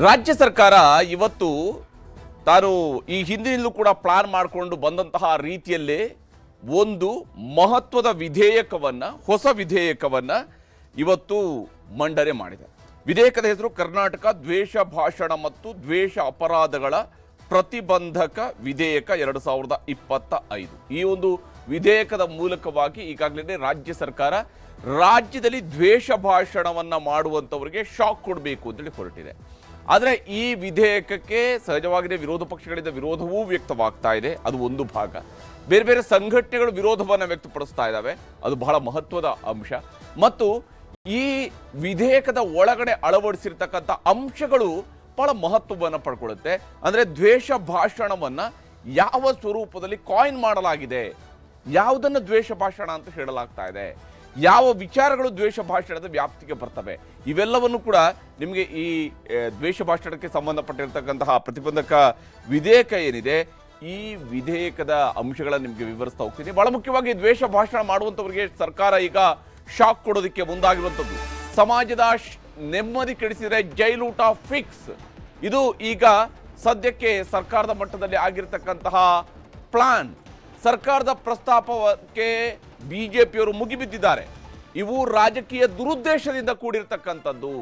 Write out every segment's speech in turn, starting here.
ರಾಜ್ಯ ಸರ್ಕಾರ ಇವತ್ತು ತಾನು ಈ ಹಿಂದಿನಿಂದಲೂ ಕೂಡ ಪ್ಲಾನ್ ಮಾಡಿಕೊಂಡು ಬಂದಂತಹ ರೀತಿಯಲ್ಲೇ ಒಂದು ಮಹತ್ವದ ವಿಧೇಯಕವನ್ನ ಹೊಸ ವಿಧೇಯಕವನ್ನ ಇವತ್ತು ಮಂಡನೆ ಮಾಡಿದೆ. ವಿಧೇಯಕದ ಹೆಸರು ಕರ್ನಾಟಕ ದ್ವೇಷ ಭಾಷಣ ಮತ್ತು ದ್ವೇಷ ಅಪರಾಧಗಳ ಪ್ರತಿಬಂಧಕ ವಿಧೇಯಕ 2025. ಈ ಒಂದು ವಿಧೇಯಕದ ಮೂಲಕವಾಗಿ ಈಗಾಗಲೇ ರಾಜ್ಯ ಸರ್ಕಾರ ರಾಜ್ಯದಲ್ಲಿ ದ್ವೇಷ ಭಾಷಣವನ್ನ ಮಾಡುವಂತವರಿಗೆ ಶಾಕ್ ಕೊಡಬೇಕು ಅಂತೇಳಿ ಹೊರಟಿದೆ. ಆದರೆ ಈ ವಿಧೇಯಕಕ್ಕೆ ಸಹಜವಾಗಿಯೇ ವಿರೋಧ ಪಕ್ಷಗಳಿಂದ ವಿರೋಧವೂ ವ್ಯಕ್ತವಾಗ್ತಾ ಇದೆ. ಅದು ಒಂದು ಭಾಗ. ಬೇರೆ ಬೇರೆ ಸಂಘಟನೆಗಳು ವಿರೋಧವನ್ನು ವ್ಯಕ್ತಪಡಿಸ್ತಾ ಇದ್ದಾವೆ. ಅದು ಬಹಳ ಮಹತ್ವದ ಅಂಶ. ಮತ್ತು ಈ ವಿಧೇಯಕದ ಒಳಗಡೆ ಅಳವಡಿಸಿರ್ತಕ್ಕಂಥ ಅಂಶಗಳು ಬಹಳ ಮಹತ್ವವನ್ನು ಪಡ್ಕೊಳ್ಳುತ್ತೆ. ಅಂದ್ರೆ ದ್ವೇಷ ಭಾಷಣವನ್ನ ಯಾವ ಸ್ವರೂಪದಲ್ಲಿ ಕಾಯಿನ್ ಮಾಡಲಾಗಿದೆ, ಯಾವುದನ್ನು ದ್ವೇಷ ಭಾಷಣ ಅಂತ ಹೇಳಲಾಗ್ತಾ ಇದೆ, ಯಾವ ವಿಚಾರಗಳು ದ್ವೇಷ ಭಾಷಣದ ವ್ಯಾಪ್ತಿಗೆ ಬರ್ತವೆ, ಇವೆಲ್ಲವನ್ನು ಕೂಡ ನಿಮಗೆ ಈ ದ್ವೇಷ ಭಾಷಣಕ್ಕೆ ಸಂಬಂಧಪಟ್ಟಿರ್ತಕ್ಕಂತಹ ಪ್ರತಿಬಂಧಕ ವಿಧೇಯಕ ಏನಿದೆ ಈ ವಿಧೇಯಕದ ಅಂಶಗಳನ್ನು ನಿಮಗೆ ವಿವರಿಸ್ತಾ ಹೋಗ್ತೀನಿ. ಬಹಳ ಮುಖ್ಯವಾಗಿ ದ್ವೇಷ ಭಾಷಣ ಮಾಡುವಂಥವರಿಗೆ ಸರ್ಕಾರ ಈಗ ಶಾಕ್ ಕೊಡೋದಕ್ಕೆ ಮುಂದಾಗಿರುವಂಥದ್ದು. ಸಮಾಜದ ನೆಮ್ಮದಿ ಕೆಡಿಸಿದರೆ ಜೈಲೂಟ ಫಿಕ್ಸ್. ಇದು ಈಗ ಸದ್ಯಕ್ಕೆ ಸರ್ಕಾರದ ಮಟ್ಟದಲ್ಲಿ ಆಗಿರತಕ್ಕಂತಹ ಪ್ಲಾನ್. ಸರ್ಕಾರದ ಪ್ರಸ್ತಾಪಕ್ಕೆ ಬಿಜೆಪಿಯವರು ಮುಗಿಬಿದ್ದಿದ್ದಾರೆ. ಇವು ರಾಜಕೀಯ ದುರುದ್ದೇಶದಿಂದ ಕೂಡಿರ್ತಕ್ಕಂಥದ್ದು.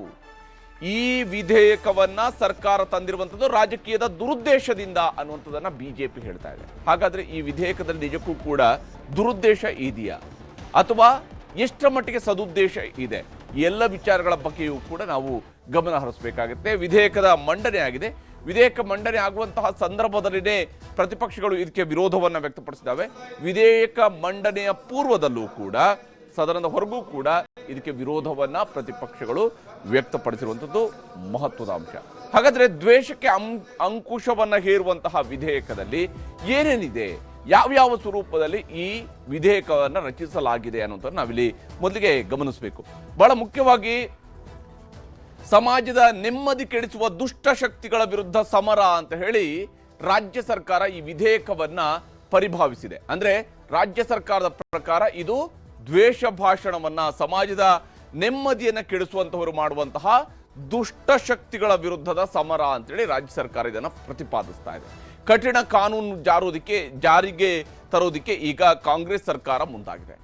ಈ ವಿಧೇಯಕವನ್ನ ಸರ್ಕಾರ ತಂದಿರುವಂಥದ್ದು ರಾಜಕೀಯದ ದುರುದ್ದೇಶದಿಂದ ಅನ್ನುವಂಥದ್ದನ್ನ ಬಿಜೆಪಿ ಹೇಳ್ತಾ ಇದೆ. ಹಾಗಾದ್ರೆ ಈ ವಿಧೇಯಕದಲ್ಲಿ ನಿಜಕ್ಕೂ ಕೂಡ ದುರುದ್ದೇಶ ಇದೆಯಾ ಅಥವಾ ಎಷ್ಟರ ಮಟ್ಟಿಗೆ ಸದುದ್ದೇಶ ಇದೆ? ಎಲ್ಲ ವಿಚಾರಗಳ ಬಗ್ಗೆಯೂ ಕೂಡ ನಾವು ಗಮನ ಹರಿಸಬೇಕಾಗುತ್ತೆ. ವಿಧೇಯಕದ ಮಂಡನೆ ಆಗಿದೆ. ವಿಧೇಯಕ ಮಂಡನೆ ಆಗುವಂತಹ ಸಂದರ್ಭದಲ್ಲಿನೇ ಪ್ರತಿಪಕ್ಷಗಳು ಇದಕ್ಕೆ ವಿರೋಧವನ್ನು ವ್ಯಕ್ತಪಡಿಸಿದ್ದಾವೆ. ವಿಧೇಯಕ ಮಂಡನೆಯ ಪೂರ್ವದಲ್ಲೂ ಕೂಡ ಸದನದ ಹೊರಗೂ ಕೂಡ ಇದಕ್ಕೆ ವಿರೋಧವನ್ನ ಪ್ರತಿಪಕ್ಷಗಳು ವ್ಯಕ್ತಪಡಿಸಿರುವಂಥದ್ದು ಮಹತ್ವದ ಅಂಶ. ಹಾಗಾದ್ರೆ ದ್ವೇಷಕ್ಕೆ ಅಂಕುಶವನ್ನ ಹೇರುವಂತಹ ವಿಧೇಯಕದಲ್ಲಿ ಏನೇನಿದೆ, ಯಾವ್ಯಾವ ಸ್ವರೂಪದಲ್ಲಿ ಈ ವಿಧೇಯಕವನ್ನು ರಚಿಸಲಾಗಿದೆ ಅನ್ನೋದನ್ನು ನಾವಿಲ್ಲಿ ಮೊದಲಿಗೆ ಗಮನಿಸಬೇಕು. ಬಹಳ ಮುಖ್ಯವಾಗಿ ಸಮಾಜದ ನೆಮ್ಮದಿ ಕೆಡಿಸುವ ದುಷ್ಟ ಶಕ್ತಿಗಳ ವಿರುದ್ಧ ಸಮರ ಅಂತ ಹೇಳಿ ರಾಜ್ಯ ಸರ್ಕಾರ ಈ ವಿಧೇಯಕವನ್ನ ಪರಿಭಾವಿಸಿದೆ. ಅಂದ್ರೆ ರಾಜ್ಯ ಸರ್ಕಾರದ ಪ್ರಕಾರ ಇದು ದ್ವೇಷ ಭಾಷಣವನ್ನ, ಸಮಾಜದ ನೆಮ್ಮದಿಯನ್ನ ಕೆಡಿಸುವಂತವರು ಮಾಡುವಂತಹ ದುಷ್ಟ ಶಕ್ತಿಗಳ ವಿರುದ್ಧದ ಸಮರ ಅಂತೇಳಿ ರಾಜ್ಯ ಸರ್ಕಾರ ಇದನ್ನ ಪ್ರತಿಪಾದಿಸ್ತಾ ಇದೆ. ಕಠಿಣ ಕಾನೂನು ಜಾರಿಗೆ ತರೋದಕ್ಕೆ ಈಗ ಕಾಂಗ್ರೆಸ್ ಸರ್ಕಾರ ಮುಂದಾಗಿದೆ.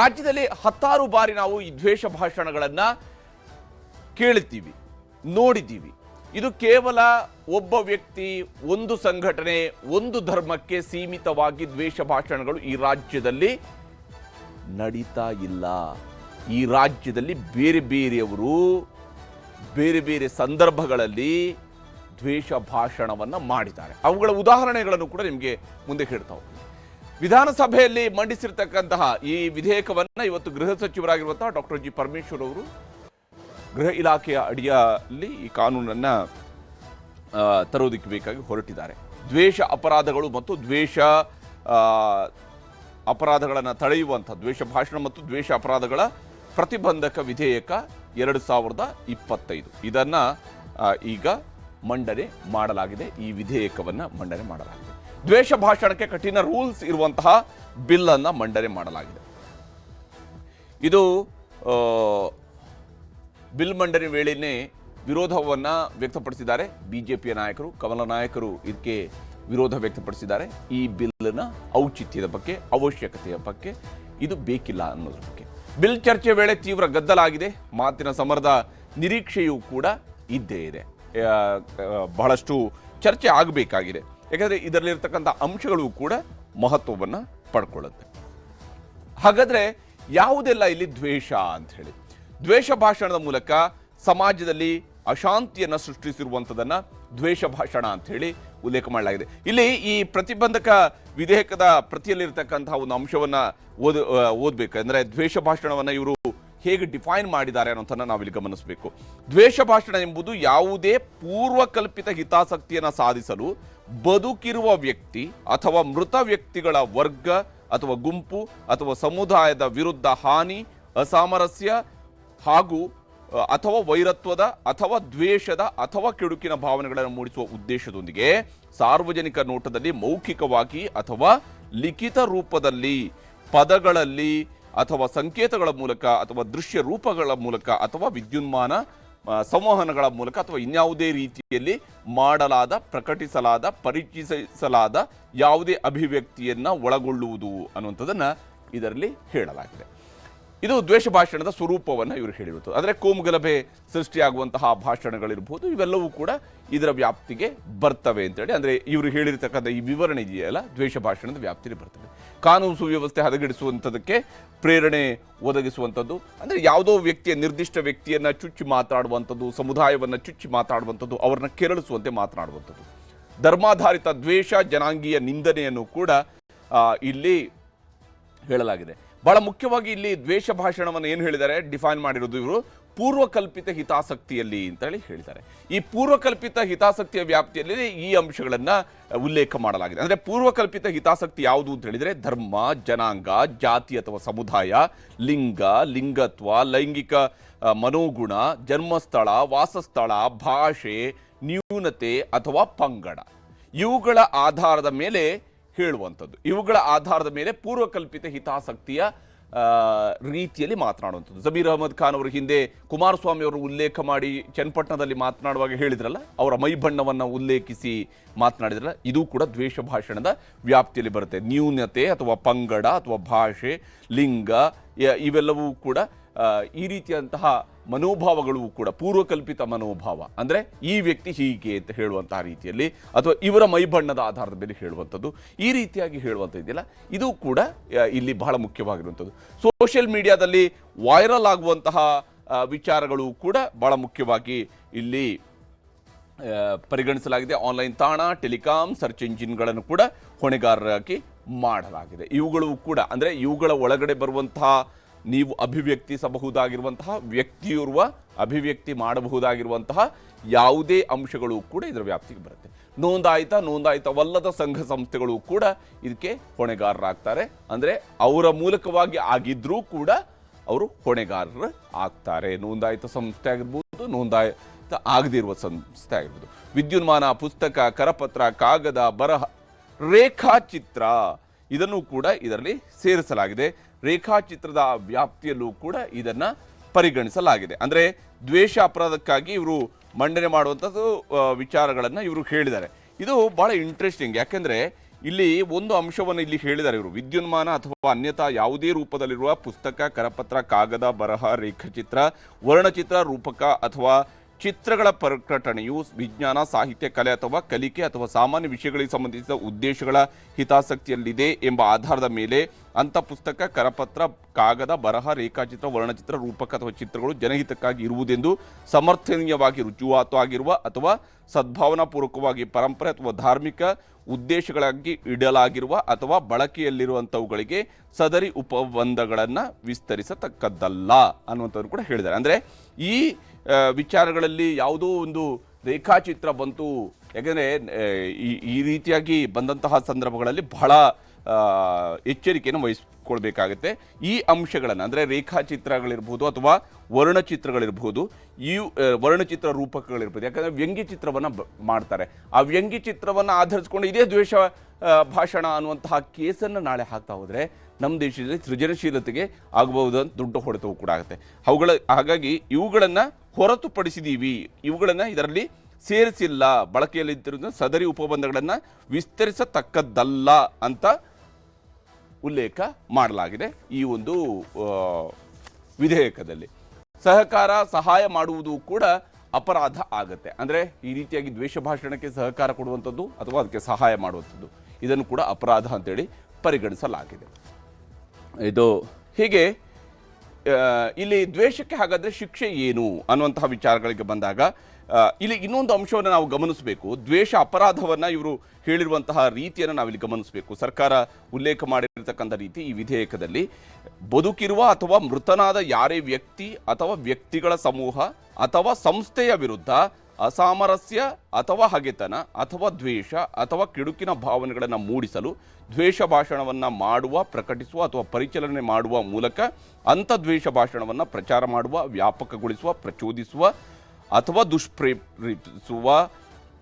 ರಾಜ್ಯದಲ್ಲಿ 10 ಬಾರಿ ನಾವು ಈ ದ್ವೇಷ ಭಾಷಣಗಳನ್ನ ಕೇಳಿದ್ದೀವಿ, ನೋಡಿದ್ದೀವಿ. ಇದು ಕೇವಲ ಒಬ್ಬ ವ್ಯಕ್ತಿ, ಒಂದು ಸಂಘಟನೆ, ಒಂದು ಧರ್ಮಕ್ಕೆ ಸೀಮಿತವಾಗಿ ದ್ವೇಷ ಭಾಷಣಗಳು ಈ ರಾಜ್ಯದಲ್ಲಿ ನಡೀತಾ ಇಲ್ಲ. ಈ ರಾಜ್ಯದಲ್ಲಿ ಬೇರೆ ಬೇರೆಯವರು ಬೇರೆ ಬೇರೆ ಸಂದರ್ಭಗಳಲ್ಲಿ ದ್ವೇಷ ಭಾಷಣವನ್ನ ಮಾಡಿದ್ದಾರೆ. ಅವುಗಳ ಉದಾಹರಣೆಗಳನ್ನು ಕೂಡ ನಿಮಗೆ ಮುಂದೆ ಹೇಳ್ತಾ ಹೋಗ್ತೀನಿ. ವಿಧಾನಸಭೆಯಲ್ಲಿ ಮಂಡಿಸಿರ್ತಕ್ಕಂತಹ ಈ ವಿಧೇಯಕವನ್ನ ಇವತ್ತು ಗೃಹ ಸಚಿವರಾಗಿರುವಂತಹ ಡಾಕ್ಟರ್ ಜಿ ಪರಮೇಶ್ವರ್ ಅವರು ಗೃಹ ಇಲಾಖೆಯ ಅಡಿಯಲ್ಲಿ ಈ ಕಾನೂನನ್ನ ತರೋದಕ್ಕೆ ಬೇಕಾಗಿ ಹೊರಟಿದ್ದಾರೆ. ದ್ವೇಷ ಅಪರಾಧಗಳು ಮತ್ತು ದ್ವೇಷ ಅಪರಾಧಗಳನ್ನು ತಡೆಯುವಂತಹ ದ್ವೇಷ ಭಾಷಣ ಮತ್ತು ದ್ವೇಷ ಅಪರಾಧಗಳ ಪ್ರತಿಬಂಧಕ ವಿಧೇಯಕ 2025 ಇದನ್ನ ಈಗ ಮಂಡನೆ ಮಾಡಲಾಗಿದೆ. ಈ ವಿಧೇಯಕವನ್ನ ಮಂಡನೆ ಮಾಡಲಾಗಿದೆ. ದ್ವೇಷ ಭಾಷಣಕ್ಕೆ ಕಠಿಣ ರೂಲ್ಸ್ ಇರುವಂತಹ ಬಿಲ್ ಅನ್ನ ಮಂಡನೆ ಮಾಡಲಾಗಿದೆ. ಇದು ಬಿಲ್ ಮಂಡನೆ ವೇಳೆಯೇ ವಿರೋಧವನ್ನ ವ್ಯಕ್ತಪಡಿಸಿದ್ದಾರೆ ಬಿಜೆಪಿಯ ನಾಯಕರು. ಕಮಲ ನಾಯಕರು ಇದಕ್ಕೆ ವಿರೋಧ ವ್ಯಕ್ತಪಡಿಸಿದ್ದಾರೆ. ಈ ಬಿಲ್ನ ಔಚಿತ್ಯದ ಬಗ್ಗೆ, ಅವಶ್ಯಕತೆಯ ಬಗ್ಗೆ, ಇದು ಬೇಕಿಲ್ಲ ಅನ್ನೋದ್ರ ಬಗ್ಗೆ. ಬಿಲ್ ಚರ್ಚೆ ವೇಳೆ ತೀವ್ರ ಗದ್ದಲ ಆಗಿದೆ. ಮಾತಿನ ಸಮರದ ನಿರೀಕ್ಷೆಯೂ ಕೂಡ ಇದ್ದೇ ಇದೆ. ಬಹಳಷ್ಟು ಚರ್ಚೆ ಆಗಬೇಕಾಗಿದೆ. ಯಾಕಂದ್ರೆ ಇದರಲ್ಲಿರ್ತಕ್ಕಂಥ ಅಂಶಗಳು ಕೂಡ ಮಹತ್ವವನ್ನು ಪಡ್ಕೊಳ್ಳುತ್ತೆ. ಹಾಗಾದ್ರೆ ಯಾವುದೆಲ್ಲ ಇಲ್ಲಿ ದ್ವೇಷ ಅಂತ ಹೇಳಿ, ದ್ವೇಷ ಭಾಷಣದ ಮೂಲಕ ಸಮಾಜದಲ್ಲಿ ಅಶಾಂತಿಯನ್ನು ಸೃಷ್ಟಿಸಿರುವಂಥದ್ದನ್ನ ದ್ವೇಷ ಭಾಷಣ ಅಂತ ಹೇಳಿ ಉಲ್ಲೇಖ ಮಾಡಲಾಗಿದೆ. ಇಲ್ಲಿ ಈ ಪ್ರತಿಬಂಧಕ ವಿಧೇಯಕದ ಪ್ರತಿಯಲ್ಲಿರ್ತಕ್ಕಂತಹ ಒಂದು ಅಂಶವನ್ನ ಓದಬೇಕಂದ್ರೆ ದ್ವೇಷ ಭಾಷಣವನ್ನ ಇವರು ಹೇಗೆ ಡಿಫೈನ್ ಮಾಡಿದ್ದಾರೆ ಅನ್ನೋದನ್ನ ನಾವಿಲ್ಲಿ ಗಮನಿಸಬೇಕು. ದ್ವೇಷ ಭಾಷಣ ಎಂಬುದು ಯಾವುದೇ ಪೂರ್ವಕಲ್ಪಿತ ಹಿತಾಸಕ್ತಿಯನ್ನ ಸಾಧಿಸಲು ಬದುಕಿರುವ ವ್ಯಕ್ತಿ ಅಥವಾ ಮೃತ ವ್ಯಕ್ತಿಗಳ ವರ್ಗ ಅಥವಾ ಗುಂಪು ಅಥವಾ ಸಮುದಾಯದ ವಿರುದ್ಧ ಹಾನಿ, ಅಸಾಮರಸ್ಯ ಹಾಗೂ ಅಥವಾ ವೈರತ್ವದ ಅಥವಾ ದ್ವೇಷದ ಅಥವಾ ಕೆಡುಕಿನ ಭಾವನೆಗಳನ್ನು ಮೂಡಿಸುವ ಉದ್ದೇಶದೊಂದಿಗೆ ಸಾರ್ವಜನಿಕ ನೋಟದಲ್ಲಿ ಮೌಖಿಕವಾಗಿ ಅಥವಾ ಲಿಖಿತ ರೂಪದಲ್ಲಿ, ಪದಗಳಲ್ಲಿ ಅಥವಾ ಸಂಕೇತಗಳ ಮೂಲಕ ಅಥವಾ ದೃಶ್ಯ ರೂಪಗಳ ಮೂಲಕ ಅಥವಾ ವಿದ್ಯುನ್ಮಾನ ಸಂವಹನಗಳ ಮೂಲಕ ಅಥವಾ ಇನ್ಯಾವುದೇ ರೀತಿಯಲ್ಲಿ ಮಾಡಲಾದ, ಪ್ರಕಟಿಸಲಾದ, ಪರಿಚಯಿಸಲಾದ ಯಾವುದೇ ಅಭಿವ್ಯಕ್ತಿಯನ್ನ ಒಳಗೊಳ್ಳುವುದು ಅನ್ನುವಂಥದ್ದನ್ನ ಇದರಲ್ಲಿ ಹೇಳಲಾಗಿದೆ. ಇದು ದ್ವೇಷ ಭಾಷಣದ ಸ್ವರೂಪವನ್ನು ಇವರು ಹೇಳಿರುತ್ತದೆ. ಆದರೆ ಕೋಮುಗಲಭೆ ಸೃಷ್ಟಿಯಾಗುವಂತಹ ಭಾಷಣಗಳಿರ್ಬೋದು, ಇವೆಲ್ಲವೂ ಕೂಡ ಇದರ ವ್ಯಾಪ್ತಿಗೆ ಬರ್ತವೆ ಅಂತೇಳಿ, ಅಂದರೆ ಇವರು ಹೇಳಿರ್ತಕ್ಕಂಥ ಈ ವಿವರಣೆ ಇದೆಯಲ್ಲ, ದ್ವೇಷ ಭಾಷಣದ ವ್ಯಾಪ್ತಿಗೆ ಬರ್ತವೆ. ಕಾನೂನು ಸುವ್ಯವಸ್ಥೆ ಹದಗೆಡಿಸುವಂಥದ್ದಕ್ಕೆ ಪ್ರೇರಣೆ ಒದಗಿಸುವಂಥದ್ದು, ಅಂದರೆ ಯಾವುದೋ ವ್ಯಕ್ತಿಯ ನಿರ್ದಿಷ್ಟ ವ್ಯಕ್ತಿಯನ್ನು ಚುಚ್ಚಿ ಮಾತಾಡುವಂಥದ್ದು, ಸಮುದಾಯವನ್ನು ಚುಚ್ಚಿ ಮಾತಾಡುವಂಥದ್ದು, ಅವರನ್ನ ಕೆರಳಿಸುವಂತೆ ಮಾತನಾಡುವಂಥದ್ದು, ಧರ್ಮಾಧಾರಿತ ದ್ವೇಷ, ಜನಾಂಗೀಯ ನಿಂದನೆಯನ್ನು ಕೂಡ ಇಲ್ಲಿ ಹೇಳಲಾಗಿದೆ. ಬಹಳ ಮುಖ್ಯವಾಗಿ ಇಲ್ಲಿ ದ್ವೇಷ ಭಾಷಣವನ್ನು ಏನು ಹೇಳಿದ್ದಾರೆ, ಡಿಫೈನ್ ಮಾಡಿರೋದು ಇವರು ಪೂರ್ವಕಲ್ಪಿತ ಹಿತಾಸಕ್ತಿಯಲ್ಲಿ ಅಂತ ಹೇಳಿ ಹೇಳಿದ್ದಾರೆ. ಈ ಪೂರ್ವಕಲ್ಪಿತ ಹಿತಾಸಕ್ತಿಯ ವ್ಯಾಪ್ತಿಯಲ್ಲಿ ಈ ಅಂಶಗಳನ್ನು ಉಲ್ಲೇಖ ಮಾಡಲಾಗಿದೆ. ಅಂದರೆ ಪೂರ್ವಕಲ್ಪಿತ ಹಿತಾಸಕ್ತಿ ಯಾವುದು ಅಂತ ಹೇಳಿದರೆ ಧರ್ಮ, ಜನಾಂಗ, ಜಾತಿ ಅಥವಾ ಸಮುದಾಯ, ಲಿಂಗ, ಲಿಂಗತ್ವ, ಲೈಂಗಿಕ ಮನೋಗುಣ, ಜನ್ಮಸ್ಥಳ, ವಾಸಸ್ಥಳ, ಭಾಷೆ, ನ್ಯೂನತೆ ಅಥವಾ ಪಂಗಡ, ಇವುಗಳ ಆಧಾರದ ಮೇಲೆ ಹೇಳುವಂಥದ್ದು. ಇವುಗಳ ಆಧಾರದ ಮೇಲೆ ಪೂರ್ವಕಲ್ಪಿತ ಹಿತಾಸಕ್ತಿಯ ರೀತಿಯಲ್ಲಿ ಮಾತನಾಡುವಂಥದ್ದು. ಜಮೀರ್ ಅಹಮದ್ ಖಾನ್ ಅವರು ಹಿಂದೆ ಕುಮಾರಸ್ವಾಮಿ ಅವರು ಉಲ್ಲೇಖ ಮಾಡಿ ಚನ್ನಪಟ್ಟಣದಲ್ಲಿ ಮಾತನಾಡುವಾಗ ಹೇಳಿದ್ರಲ್ಲ, ಅವರ ಮೈಬಣ್ಣವನ್ನು ಉಲ್ಲೇಖಿಸಿ ಮಾತನಾಡಿದ್ರಲ್ಲ, ಇದು ಕೂಡ ದ್ವೇಷ ಭಾಷಣದ ವ್ಯಾಪ್ತಿಯಲ್ಲಿ ಬರುತ್ತೆ. ನ್ಯೂನತೆ ಅಥವಾ ಪಂಗಡ ಅಥವಾ ಭಾಷೆ, ಲಿಂಗ, ಇವೆಲ್ಲವೂ ಕೂಡ ಈ ರೀತಿಯಂತಹ ಮನೋಭಾವಗಳು ಕೂಡ ಪೂರ್ವಕಲ್ಪಿತ ಮನೋಭಾವ, ಅಂದರೆ ಈ ವ್ಯಕ್ತಿ ಹೀಗೆ ಅಂತ ಹೇಳುವಂತಹ ರೀತಿಯಲ್ಲಿ ಅಥವಾ ಇವರ ಮೈಬಣ್ಣದ ಆಧಾರದ ಮೇಲೆ ಹೇಳುವಂಥದ್ದು, ಈ ರೀತಿಯಾಗಿ ಹೇಳುವಂಥದ್ದು ಇದೆಯಲ್ಲ, ಇದು ಕೂಡ ಇಲ್ಲಿ ಬಹಳ ಮುಖ್ಯವಾಗಿರುವಂಥದ್ದು. ಸೋಷಿಯಲ್ ಮೀಡಿಯಾದಲ್ಲಿ ವೈರಲ್ ಆಗುವಂತಹ ವಿಚಾರಗಳು ಕೂಡ ಬಹಳ ಮುಖ್ಯವಾಗಿ ಇಲ್ಲಿ ಪರಿಗಣಿಸಲಾಗಿದೆ. ಆನ್ಲೈನ್ ತಾಣ, ಟೆಲಿಕಾಂ, ಸರ್ಚ್ ಇಂಜಿನ್ಗಳನ್ನು ಕೂಡ ಹೊಣೆಗಾರರಾಗಿ ಮಾಡಲಾಗಿದೆ. ಇವುಗಳು ಕೂಡ, ಅಂದರೆ ಇವುಗಳ ಒಳಗಡೆ ಬರುವಂತಹ ನೀವು ಅಭಿವ್ಯಕ್ತಿಸಬಹುದಾಗಿರುವಂತಹ, ವ್ಯಕ್ತಿಯುರುವ ಅಭಿವ್ಯಕ್ತಿ ಮಾಡಬಹುದಾಗಿರುವಂತಹ ಯಾವುದೇ ಅಂಶಗಳು ಕೂಡ ಇದರ ವ್ಯಾಪ್ತಿಗೆ ಬರುತ್ತೆ. ನೋಂದಾಯಿತವಲ್ಲದ ಸಂಘ ಸಂಸ್ಥೆಗಳು ಕೂಡ ಇದಕ್ಕೆ ಹೊಣೆಗಾರರಾಗ್ತಾರೆ. ಅಂದರೆ ಅವರ ಮೂಲಕವಾಗಿ ಆಗಿದ್ರೂ ಕೂಡ ಅವರು ಹೊಣೆಗಾರರು ಆಗ್ತಾರೆ. ನೋಂದಾಯಿತ ಸಂಸ್ಥೆ ಆಗಿರ್ಬೋದು, ನೋಂದಾಯಿತ ಆಗದಿರುವ ಸಂಸ್ಥೆ ಆಗಿರ್ಬೋದು. ವಿದ್ಯುನ್ಮಾನ, ಪುಸ್ತಕ, ಕರಪತ್ರ, ಕಾಗದ, ಬರಹ, ರೇಖಾಚಿತ್ರ, ಇದನ್ನು ಕೂಡ ಇದರಲ್ಲಿ ಸೇರಿಸಲಾಗಿದೆ. ರೇಖಾಚಿತ್ರದ ವ್ಯಾಪ್ತಿಯಲ್ಲೂ ಕೂಡ ಇದನ್ನು ಪರಿಗಣಿಸಲಾಗಿದೆ. ಅಂದರೆ ದ್ವೇಷ ಅಪರಾಧಕ್ಕಾಗಿ ಇವರು ಮಂಡನೆ ಮಾಡುವಂಥದ್ದು ವಿಚಾರಗಳನ್ನು ಇವರು ಹೇಳಿದ್ದಾರೆ. ಇದು ಬಹಳ ಇಂಟ್ರೆಸ್ಟಿಂಗ್. ಯಾಕೆಂದರೆ ಇಲ್ಲಿ ಒಂದು ಅಂಶವನ್ನು ಇಲ್ಲಿ ಹೇಳಿದ್ದಾರೆ ಇವರು, ವಿದ್ಯುನ್ಮಾನ ಅಥವಾ ಅನ್ಯತಾ ಯಾವುದೇ ರೂಪದಲ್ಲಿರುವ ಪುಸ್ತಕ, ಕರಪತ್ರ, ಕಾಗದ, ಬರಹ, ರೇಖಾಚಿತ್ರ, ವರ್ಣಚಿತ್ರ, ರೂಪಕ ಅಥವಾ ಚಿತ್ರಗಳ ಪ್ರಕಟಣೆಯು ವಿಜ್ಞಾನ, ಸಾಹಿತ್ಯ, ಕಲೆ ಅಥವಾ ಕಲಿಕೆ ಅಥವಾ ಸಾಮಾನ್ಯ ವಿಷಯಗಳಿಗೆ ಸಂಬಂಧಿಸಿದ ಉದ್ದೇಶಗಳ ಹಿತಾಸಕ್ತಿಯಲ್ಲಿದೆ ಎಂಬ ಆಧಾರದ ಮೇಲೆ ಅಂಥ ಪುಸ್ತಕ, ಕರಪತ್ರ, ಕಾಗದ, ಬರಹ, ರೇಖಾಚಿತ್ರ, ವರ್ಣಚಿತ್ರ, ರೂಪಕ ಅಥವಾ ಚಿತ್ರಗಳು ಜನಹಿತಕ್ಕಾಗಿ ಇರುವುದೆಂದು ಸಮರ್ಥನೀಯವಾಗಿ ರುಜುವಾತಾಗಿರುವ ಅಥವಾ ಸದ್ಭಾವನಾಪೂರ್ವಕವಾಗಿ ಪರಂಪರೆ ಅಥವಾ ಧಾರ್ಮಿಕ ಉದ್ದೇಶಗಳಾಗಿ ಇಡಲಾಗಿರುವ ಅಥವಾ ಬಳಕೆಯಲ್ಲಿರುವಂಥವುಗಳಿಗೆ ಸದರಿ ಉಪಬಂಧಗಳನ್ನು ವಿಸ್ತರಿಸತಕ್ಕದ್ದಲ್ಲ ಅನ್ನುವಂಥದ್ದು ಕೂಡ ಹೇಳಿದ್ದಾರೆ. ಅಂದರೆ ಈ ವಿಚಾರಗಳಲ್ಲಿ ಯಾವುದೋ ಒಂದು ರೇಖಾಚಿತ್ರ ಬಂತು, ಯಾಕೆಂದರೆ ಈ ರೀತಿಯಾಗಿ ಬಂದಂತಹ ಸಂದರ್ಭಗಳಲ್ಲಿ ಬಹಳ ಎಚ್ಚರಿಕೆಯನ್ನು ವಹಿಸ್ಕೊಳ್ಬೇಕಾಗುತ್ತೆ. ಈ ಅಂಶಗಳನ್ನು, ಅಂದರೆ ರೇಖಾಚಿತ್ರಗಳಿರ್ಬೋದು ಅಥವಾ ವರ್ಣಚಿತ್ರಗಳಿರ್ಬೋದು, ಈ ವರ್ಣಚಿತ್ರ ರೂಪಕಗಳಿರ್ಬೋದು, ಯಾಕಂದರೆ ವ್ಯಂಗ್ಯಚಿತ್ರವನ್ನು ಮಾಡ್ತಾರೆ. ಆ ವ್ಯಂಗ್ಯಚಿತ್ರವನ್ನು ಆಧರಿಸಿಕೊಂಡು ಇದೇ ದ್ವೇಷ ಭಾಷಣ ಅನ್ನುವಂತಹ ಕೇಸನ್ನು ನಾಳೆ ಹಾಕ್ತಾ ಹೋದರೆ ನಮ್ಮ ದೇಶದಲ್ಲಿ ಸೃಜನಶೀಲತೆಗೆ ಆಗಬಹುದಂತ ದೊಡ್ಡ ಹೊಡೆತವು ಕೂಡ ಆಗುತ್ತೆ. ಹಾಗಾಗಿ ಇವುಗಳನ್ನು ಹೊರತುಪಡಿಸಿದ್ದೀವಿ, ಇವುಗಳನ್ನು ಇದರಲ್ಲಿ ಸೇರಿಸಿಲ್ಲ, ಬಳಕೆಯಲ್ಲಿದ್ದ ಸದರಿ ಉಪಬಂಧಗಳನ್ನು ವಿಸ್ತರಿಸತಕ್ಕದ್ದಲ್ಲ ಅಂತ ಉಲ್ಲೇಖ ಮಾಡಲಾಗಿದೆ ಈ ಒಂದು ವಿಧೇಯಕದಲ್ಲಿ. ಸಹಾಯ ಮಾಡುವುದು ಕೂಡ ಅಪರಾಧ ಆಗತ್ತೆ. ಅಂದರೆ ಈ ರೀತಿಯಾಗಿ ದ್ವೇಷ ಭಾಷಣಕ್ಕೆ ಸಹಕಾರ ಕೊಡುವಂಥದ್ದು ಅಥವಾ ಅದಕ್ಕೆ ಸಹಾಯ ಮಾಡುವಂಥದ್ದು, ಇದನ್ನು ಕೂಡ ಅಪರಾಧ ಅಂತೇಳಿ ಪರಿಗಣಿಸಲಾಗಿದೆ. ಇದು ಹೀಗೆ ಇಲ್ಲಿ ದ್ವೇಷಕ್ಕೆ ಹಾಗಾದರೆ ಶಿಕ್ಷೆ ಏನು ಅನ್ನುವಂತಹ ವಿಚಾರಗಳಿಗೆ ಬಂದಾಗ ಇಲ್ಲಿ ಇನ್ನೊಂದು ಅಂಶವನ್ನು ನಾವು ಗಮನಿಸಬೇಕು. ದ್ವೇಷ ಅಪರಾಧವನ್ನು ಇವರು ಹೇಳಿರುವಂತಹ ರೀತಿಯನ್ನು ನಾವಿಲ್ಲಿ ಗಮನಿಸಬೇಕು. ಸರ್ಕಾರ ಉಲ್ಲೇಖ ಮಾಡಿರತಕ್ಕಂಥ ರೀತಿ ಈ ವಿಧೇಯಕದಲ್ಲಿ ಬದುಕಿರುವ ಅಥವಾ ಮೃತನಾದ ಯಾರೇ ವ್ಯಕ್ತಿ ಅಥವಾ ವ್ಯಕ್ತಿಗಳ ಸಮೂಹ ಅಥವಾ ಸಂಸ್ಥೆಯ ವಿರುದ್ಧ ಅಸಾಮರಸ್ಯ ಅಥವಾ ಹಗೆತನ ಅಥವಾ ದ್ವೇಷ ಅಥವಾ ಕೆಡುಕಿನ ಭಾವನೆಗಳನ್ನು ಮೂಡಿಸಲು ದ್ವೇಷ ಭಾಷಣವನ್ನು ಮಾಡುವ, ಪ್ರಕಟಿಸುವ ಅಥವಾ ಪರಿಚಲನೆ ಮಾಡುವ ಮೂಲಕ ಅಂಥ ದ್ವೇಷ ಭಾಷಣವನ್ನು ಪ್ರಚಾರ ಮಾಡುವ, ವ್ಯಾಪಕಗೊಳಿಸುವ, ಪ್ರಚೋದಿಸುವ ಅಥವಾ ದುಷ್ಪ್ರೇರಿಸುವ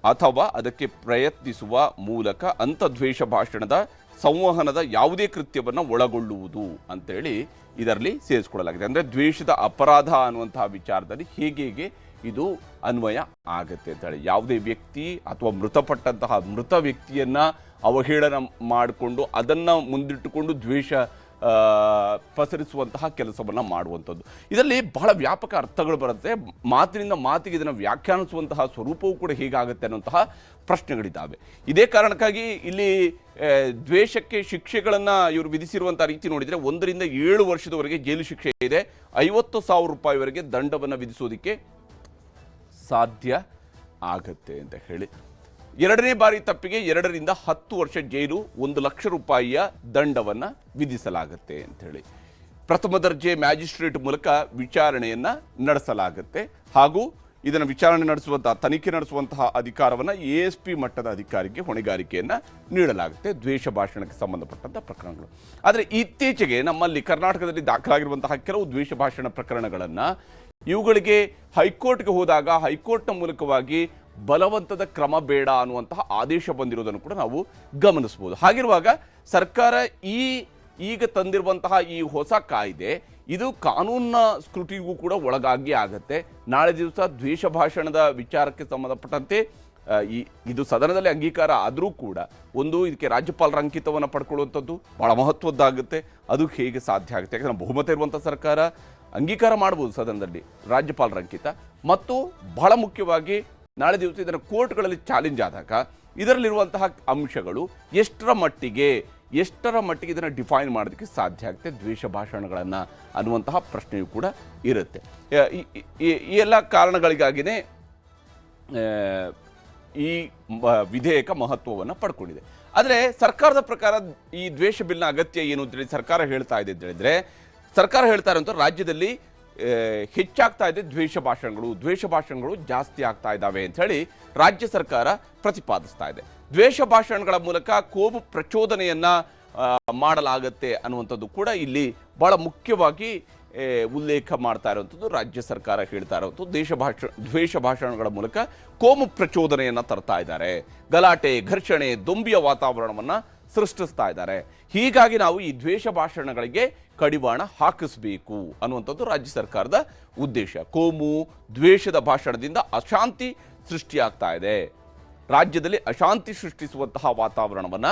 ಅಥವಾ ಅದಕ್ಕೆ ಪ್ರಯತ್ನಿಸುವ ಮೂಲಕ ಅಂಥ ದ್ವೇಷ ಭಾಷಣದ ಸಂವಹನದ ಯಾವುದೇ ಕೃತ್ಯವನ್ನು ಒಳಗೊಳ್ಳುವುದು ಅಂತೇಳಿ ಇದರಲ್ಲಿ ಸೇರಿಸಿಕೊಳ್ಳಲಾಗಿದೆ. ಅಂದರೆ ದ್ವೇಷದ ಅಪರಾಧ ಅನ್ನುವಂತಹ ವಿಚಾರದಲ್ಲಿ ಹೇಗೆ ಇದು ಅನ್ವಯ ಆಗತ್ತೆ ಅಂತ ಹೇಳಿ. ಯಾವುದೇ ವ್ಯಕ್ತಿ ಅಥವಾ ಮೃತಪಟ್ಟಂತಹ ಮೃತ ವ್ಯಕ್ತಿಯನ್ನ ಅವಹೇಳನ ಮಾಡಿಕೊಂಡು ಅದನ್ನ ಮುಂದಿಟ್ಟುಕೊಂಡು ದ್ವೇಷ ಪಸರಿಸುವಂತಹ ಕೆಲಸವನ್ನ ಮಾಡುವಂಥದ್ದು, ಇದರಲ್ಲಿ ಬಹಳ ವ್ಯಾಪಕ ಅರ್ಥಗಳು ಬರುತ್ತೆ. ಮಾತಿನಿಂದ ಮಾತಿಗೆ ಇದನ್ನು ವ್ಯಾಖ್ಯಾನಿಸುವಂತಹ ಸ್ವರೂಪವೂ ಕೂಡ ಹೀಗಾಗುತ್ತೆ ಅನ್ನುವಂತಹ ಪ್ರಶ್ನೆಗಳಿದ್ದಾವೆ. ಇದೇ ಕಾರಣಕ್ಕಾಗಿ ಇಲ್ಲಿ ದ್ವೇಷಕ್ಕೆ ಶಿಕ್ಷೆಗಳನ್ನು ಇವರು ವಿಧಿಸಿರುವಂತಹ ರೀತಿ ನೋಡಿದರೆ 1 ರಿಂದ 7 ವರ್ಷದವರೆಗೆ ಜೈಲು ಶಿಕ್ಷೆ ಇದೆ, 50,000 ರೂಪಾಯಿವರೆಗೆ ದಂಡವನ್ನು ವಿಧಿಸೋದಕ್ಕೆ ಸಾಧ್ಯ ಆಗತ್ತೆ ಅಂತ ಹೇಳಿ. 2ನೇ ಬಾರಿ ತಪ್ಪಿಗೆ 2 ರಿಂದ 10 ವರ್ಷ ಜೈಲು, 1 ಲಕ್ಷ ರೂಪಾಯಿಯ ದಂಡವನ್ನು ವಿಧಿಸಲಾಗುತ್ತೆ ಅಂತ ಹೇಳಿ. ಪ್ರಥಮ ದರ್ಜೆ ಮ್ಯಾಜಿಸ್ಟ್ರೇಟ್ ಮೂಲಕ ವಿಚಾರಣೆಯನ್ನ ನಡೆಸಲಾಗುತ್ತೆ ಹಾಗೂ ಇದನ್ನು ವಿಚಾರಣೆ ನಡೆಸುವಂತಹ ತನಿಖೆ ನಡೆಸುವಂತಹ ಅಧಿಕಾರವನ್ನು ASP ಮಟ್ಟದ ಅಧಿಕಾರಿಗೆ ಹೊಣೆಗಾರಿಕೆಯನ್ನ ನೀಡಲಾಗುತ್ತೆ ದ್ವೇಷ ಭಾಷಣಕ್ಕೆ ಸಂಬಂಧಪಟ್ಟಂತಹ ಪ್ರಕರಣಗಳು. ಆದರೆ ಇತ್ತೀಚೆಗೆ ನಮ್ಮಲ್ಲಿ ಕರ್ನಾಟಕದಲ್ಲಿ ದಾಖಲಾಗಿರುವಂತಹ ಕೆಲವು ದ್ವೇಷ ಭಾಷಣ ಪ್ರಕರಣಗಳನ್ನು ಇವುಗಳಿಗೆ ಹೈಕೋರ್ಟ್ಗೆ ಹೋದಾಗ ಹೈಕೋರ್ಟ್ನ ಮೂಲಕವಾಗಿ ಬಲವಂತದ ಕ್ರಮ ಬೇಡ ಅನ್ನುವಂತಹ ಆದೇಶ ಬಂದಿರೋದನ್ನು ಕೂಡ ನಾವು ಗಮನಿಸಬಹುದು. ಹಾಗಿರುವಾಗ ಸರ್ಕಾರ ಈಗ ತಂದಿರುವಂತಹ ಈ ಹೊಸ ಕಾಯ್ದೆ ಇದು ಕಾನೂನಿನ ಸ್ಕ್ರೂಟಿಗೂ ಕೂಡ ಒಳಗಾಗಿ ಆಗತ್ತೆ. ನಾಳೆ ದಿವಸ ದ್ವೇಷ ಭಾಷಣದ ವಿಚಾರಕ್ಕೆ ಸಂಬಂಧಪಟ್ಟಂತೆ ಇದು ಸದನದಲ್ಲಿ ಅಂಗೀಕಾರ ಆದರೂ ಕೂಡ ಇದಕ್ಕೆ ರಾಜ್ಯಪಾಲರ ಅಂಕಿತವನ್ನು ಪಡ್ಕೊಳ್ಳುವಂಥದ್ದು ಬಹಳ ಮಹತ್ವದ್ದಾಗುತ್ತೆ. ಅದು ಹೇಗೆ ಸಾಧ್ಯ ಆಗುತ್ತೆ? ಯಾಕಂದ್ರೆ ಬಹುಮತ ಇರುವಂಥ ಸರ್ಕಾರ ಅಂಗೀಕಾರ ಮಾಡ್ಬೋದು ಸದನದಲ್ಲಿ ರಾಜ್ಯಪಾಲರ ಅಂಕಿತ. ಮತ್ತು ಬಹಳ ಮುಖ್ಯವಾಗಿ ನಾಳೆ ದಿವಸ ಇದನ್ನು ಕೋರ್ಟ್ಗಳಲ್ಲಿ ಚಾಲೆಂಜ್ ಆದಾಗ ಇದರಲ್ಲಿರುವಂತಹ ಅಂಶಗಳು ಎಷ್ಟರ ಮಟ್ಟಿಗೆ ಇದನ್ನು ಡಿಫೈನ್ ಮಾಡೋದಕ್ಕೆ ಸಾಧ್ಯ ಆಗುತ್ತೆ ದ್ವೇಷ ಭಾಷಣಗಳನ್ನು ಅನ್ನುವಂತಹ ಪ್ರಶ್ನೆಯೂ ಕೂಡ ಇರುತ್ತೆ. ಈ ಎಲ್ಲ ಕಾರಣಗಳಿಗಾಗಿಯೇ ಈ ವಿಧೇಯಕ ಮಹತ್ವವನ್ನು ಪಡ್ಕೊಂಡಿದೆ. ಆದರೆ ಸರ್ಕಾರದ ಪ್ರಕಾರ ಈ ದ್ವೇಷ ಬಿಲ್ನ ಅಗತ್ಯ ಏನು ಅಂತೇಳಿ ಸರ್ಕಾರ ಹೇಳ್ತಾ ಇದೆ ಅಂತ ಹೇಳಿದ್ರೆ, ಸರ್ಕಾರ ಹೇಳ್ತಾ ಇರೋಂಥ ರಾಜ್ಯದಲ್ಲಿ ಹೆಚ್ಚಾಗ್ತಾ ಇದೆ ದ್ವೇಷ ಭಾಷಣಗಳು ಜಾಸ್ತಿ ಆಗ್ತಾ ಇದ್ದಾವೆ ಅಂತ ಹೇಳಿ ರಾಜ್ಯ ಸರ್ಕಾರ ಪ್ರತಿಪಾದಿಸ್ತಾ ಇದೆ. ದ್ವೇಷ ಭಾಷಣಗಳ ಮೂಲಕ ಕೋಮು ಪ್ರಚೋದನೆಯನ್ನ ಮಾಡಲಾಗತ್ತೆ ಅನ್ನುವಂಥದ್ದು ಕೂಡ ಇಲ್ಲಿ ಬಹಳ ಮುಖ್ಯವಾಗಿ ಉಲ್ಲೇಖ ಮಾಡ್ತಾ ಇರುವಂಥದ್ದು. ರಾಜ್ಯ ಸರ್ಕಾರ ಹೇಳ್ತಾ ಇರುವಂಥದ್ದು ದ್ವೇಷ ಭಾಷಣಗಳ ಮೂಲಕ ಕೋಮು ಪ್ರಚೋದನೆಯನ್ನ ತರ್ತಾ ಇದ್ದಾರೆ, ಗಲಾಟೆ ಘರ್ಷಣೆ ದೊಂಬಿಯ ವಾತಾವರಣವನ್ನ ಸೃಷ್ಟಿಸ್ತಾ ಇದ್ದಾರೆ. ಹೀಗಾಗಿ ನಾವು ಈ ದ್ವೇಷ ಭಾಷಣಗಳಿಗೆ ಕಡಿವಾಣ ಹಾಕಿಸಬೇಕು ಅನ್ನುವಂಥದ್ದು ರಾಜ್ಯ ಸರ್ಕಾರದ ಉದ್ದೇಶ. ಕೋಮು ದ್ವೇಷದ ಭಾಷಣದಿಂದ ಅಶಾಂತಿ ಸೃಷ್ಟಿಯಾಗ್ತಾ ಇದೆ, ರಾಜ್ಯದಲ್ಲಿ ಅಶಾಂತಿ ಸೃಷ್ಟಿಸುವಂತಹ ವಾತಾವರಣವನ್ನ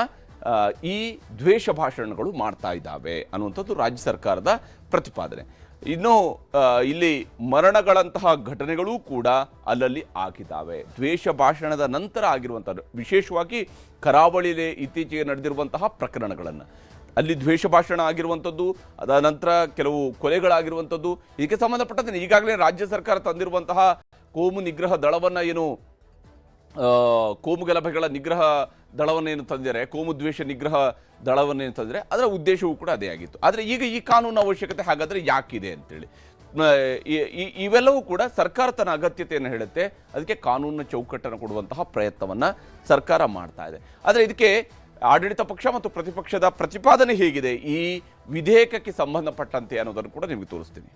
ಈ ದ್ವೇಷ ಭಾಷಣಗಳು ಮಾಡ್ತಾ ಇದ್ದಾವೆ ಅನ್ನುವಂಥದ್ದು ರಾಜ್ಯ ಸರ್ಕಾರದ ಪ್ರತಿಪಾದನೆ. ಇನ್ನು ಇಲ್ಲಿ ಮರಣಗಳಂತಹ ಘಟನೆಗಳೂ ಕೂಡ ಅಲ್ಲಲ್ಲಿ ಆಗಿದ್ದಾವೆ ದ್ವೇಷ ಭಾಷಣದ ನಂತರ ಆಗಿರುವಂಥದ್ದು. ವಿಶೇಷವಾಗಿ ಕರಾವಳಿಯಲ್ಲಿ ಇತ್ತೀಚೆಗೆ ನಡೆದಿರುವಂತಹ ಪ್ರಕರಣಗಳನ್ನು ಅಲ್ಲಿ ದ್ವೇಷ ಭಾಷಣ ಆಗಿರುವಂಥದ್ದು, ಅದ ನಂತರ ಕೆಲವು ಕೊಲೆಗಳಾಗಿರುವಂಥದ್ದು, ಇದಕ್ಕೆ ಸಂಬಂಧಪಟ್ಟಂತೆ ಈಗಾಗಲೇ ರಾಜ್ಯ ಸರ್ಕಾರ ತಂದಿರುವಂತಹ ಕೋಮು ನಿಗ್ರಹ ದಳವನ್ನು ಕೋಮು ಗಲಭೆಗಳ ನಿಗ್ರಹ ದಳವನ್ನೇನು ತಂದಿದ್ದಾರೆ, ಕೋಮು ದ್ವೇಷ ನಿಗ್ರಹ ದಳವನ್ನೇನು ತಂದಿದ್ದಾರೆ, ಅದರ ಉದ್ದೇಶವೂ ಕೂಡ ಅದೇ ಆಗಿತ್ತು. ಆದರೆ ಈಗ ಈ ಕಾನೂನು ಅವಶ್ಯಕತೆ ಹಾಗಾದರೆ ಯಾಕಿದೆ ಅಂತೇಳಿ ಇವೆಲ್ಲವೂ ಕೂಡ ಸರ್ಕಾರ ತನ್ನ ಅಗತ್ಯತೆಯನ್ನು ಹೇಳುತ್ತೆ. ಅದಕ್ಕೆ ಕಾನೂನಿನ ಚೌಕಟ್ಟನ್ನು ಕೊಡುವಂತಹ ಪ್ರಯತ್ನವನ್ನು ಸರ್ಕಾರ ಮಾಡ್ತಾ ಇದೆ. ಆದರೆ ಇದಕ್ಕೆ ಆಡಳಿತ ಪಕ್ಷ ಮತ್ತು ಪ್ರತಿಪಕ್ಷದ ಪ್ರತಿಪಾದನೆ ಹೇಗಿದೆ ಈ ವಿಧೇಯಕಕ್ಕೆ ಸಂಬಂಧಪಟ್ಟಂತೆ ಅನ್ನೋದನ್ನು ಕೂಡ ನಿಮಗೆ ತೋರಿಸ್ತೀನಿ.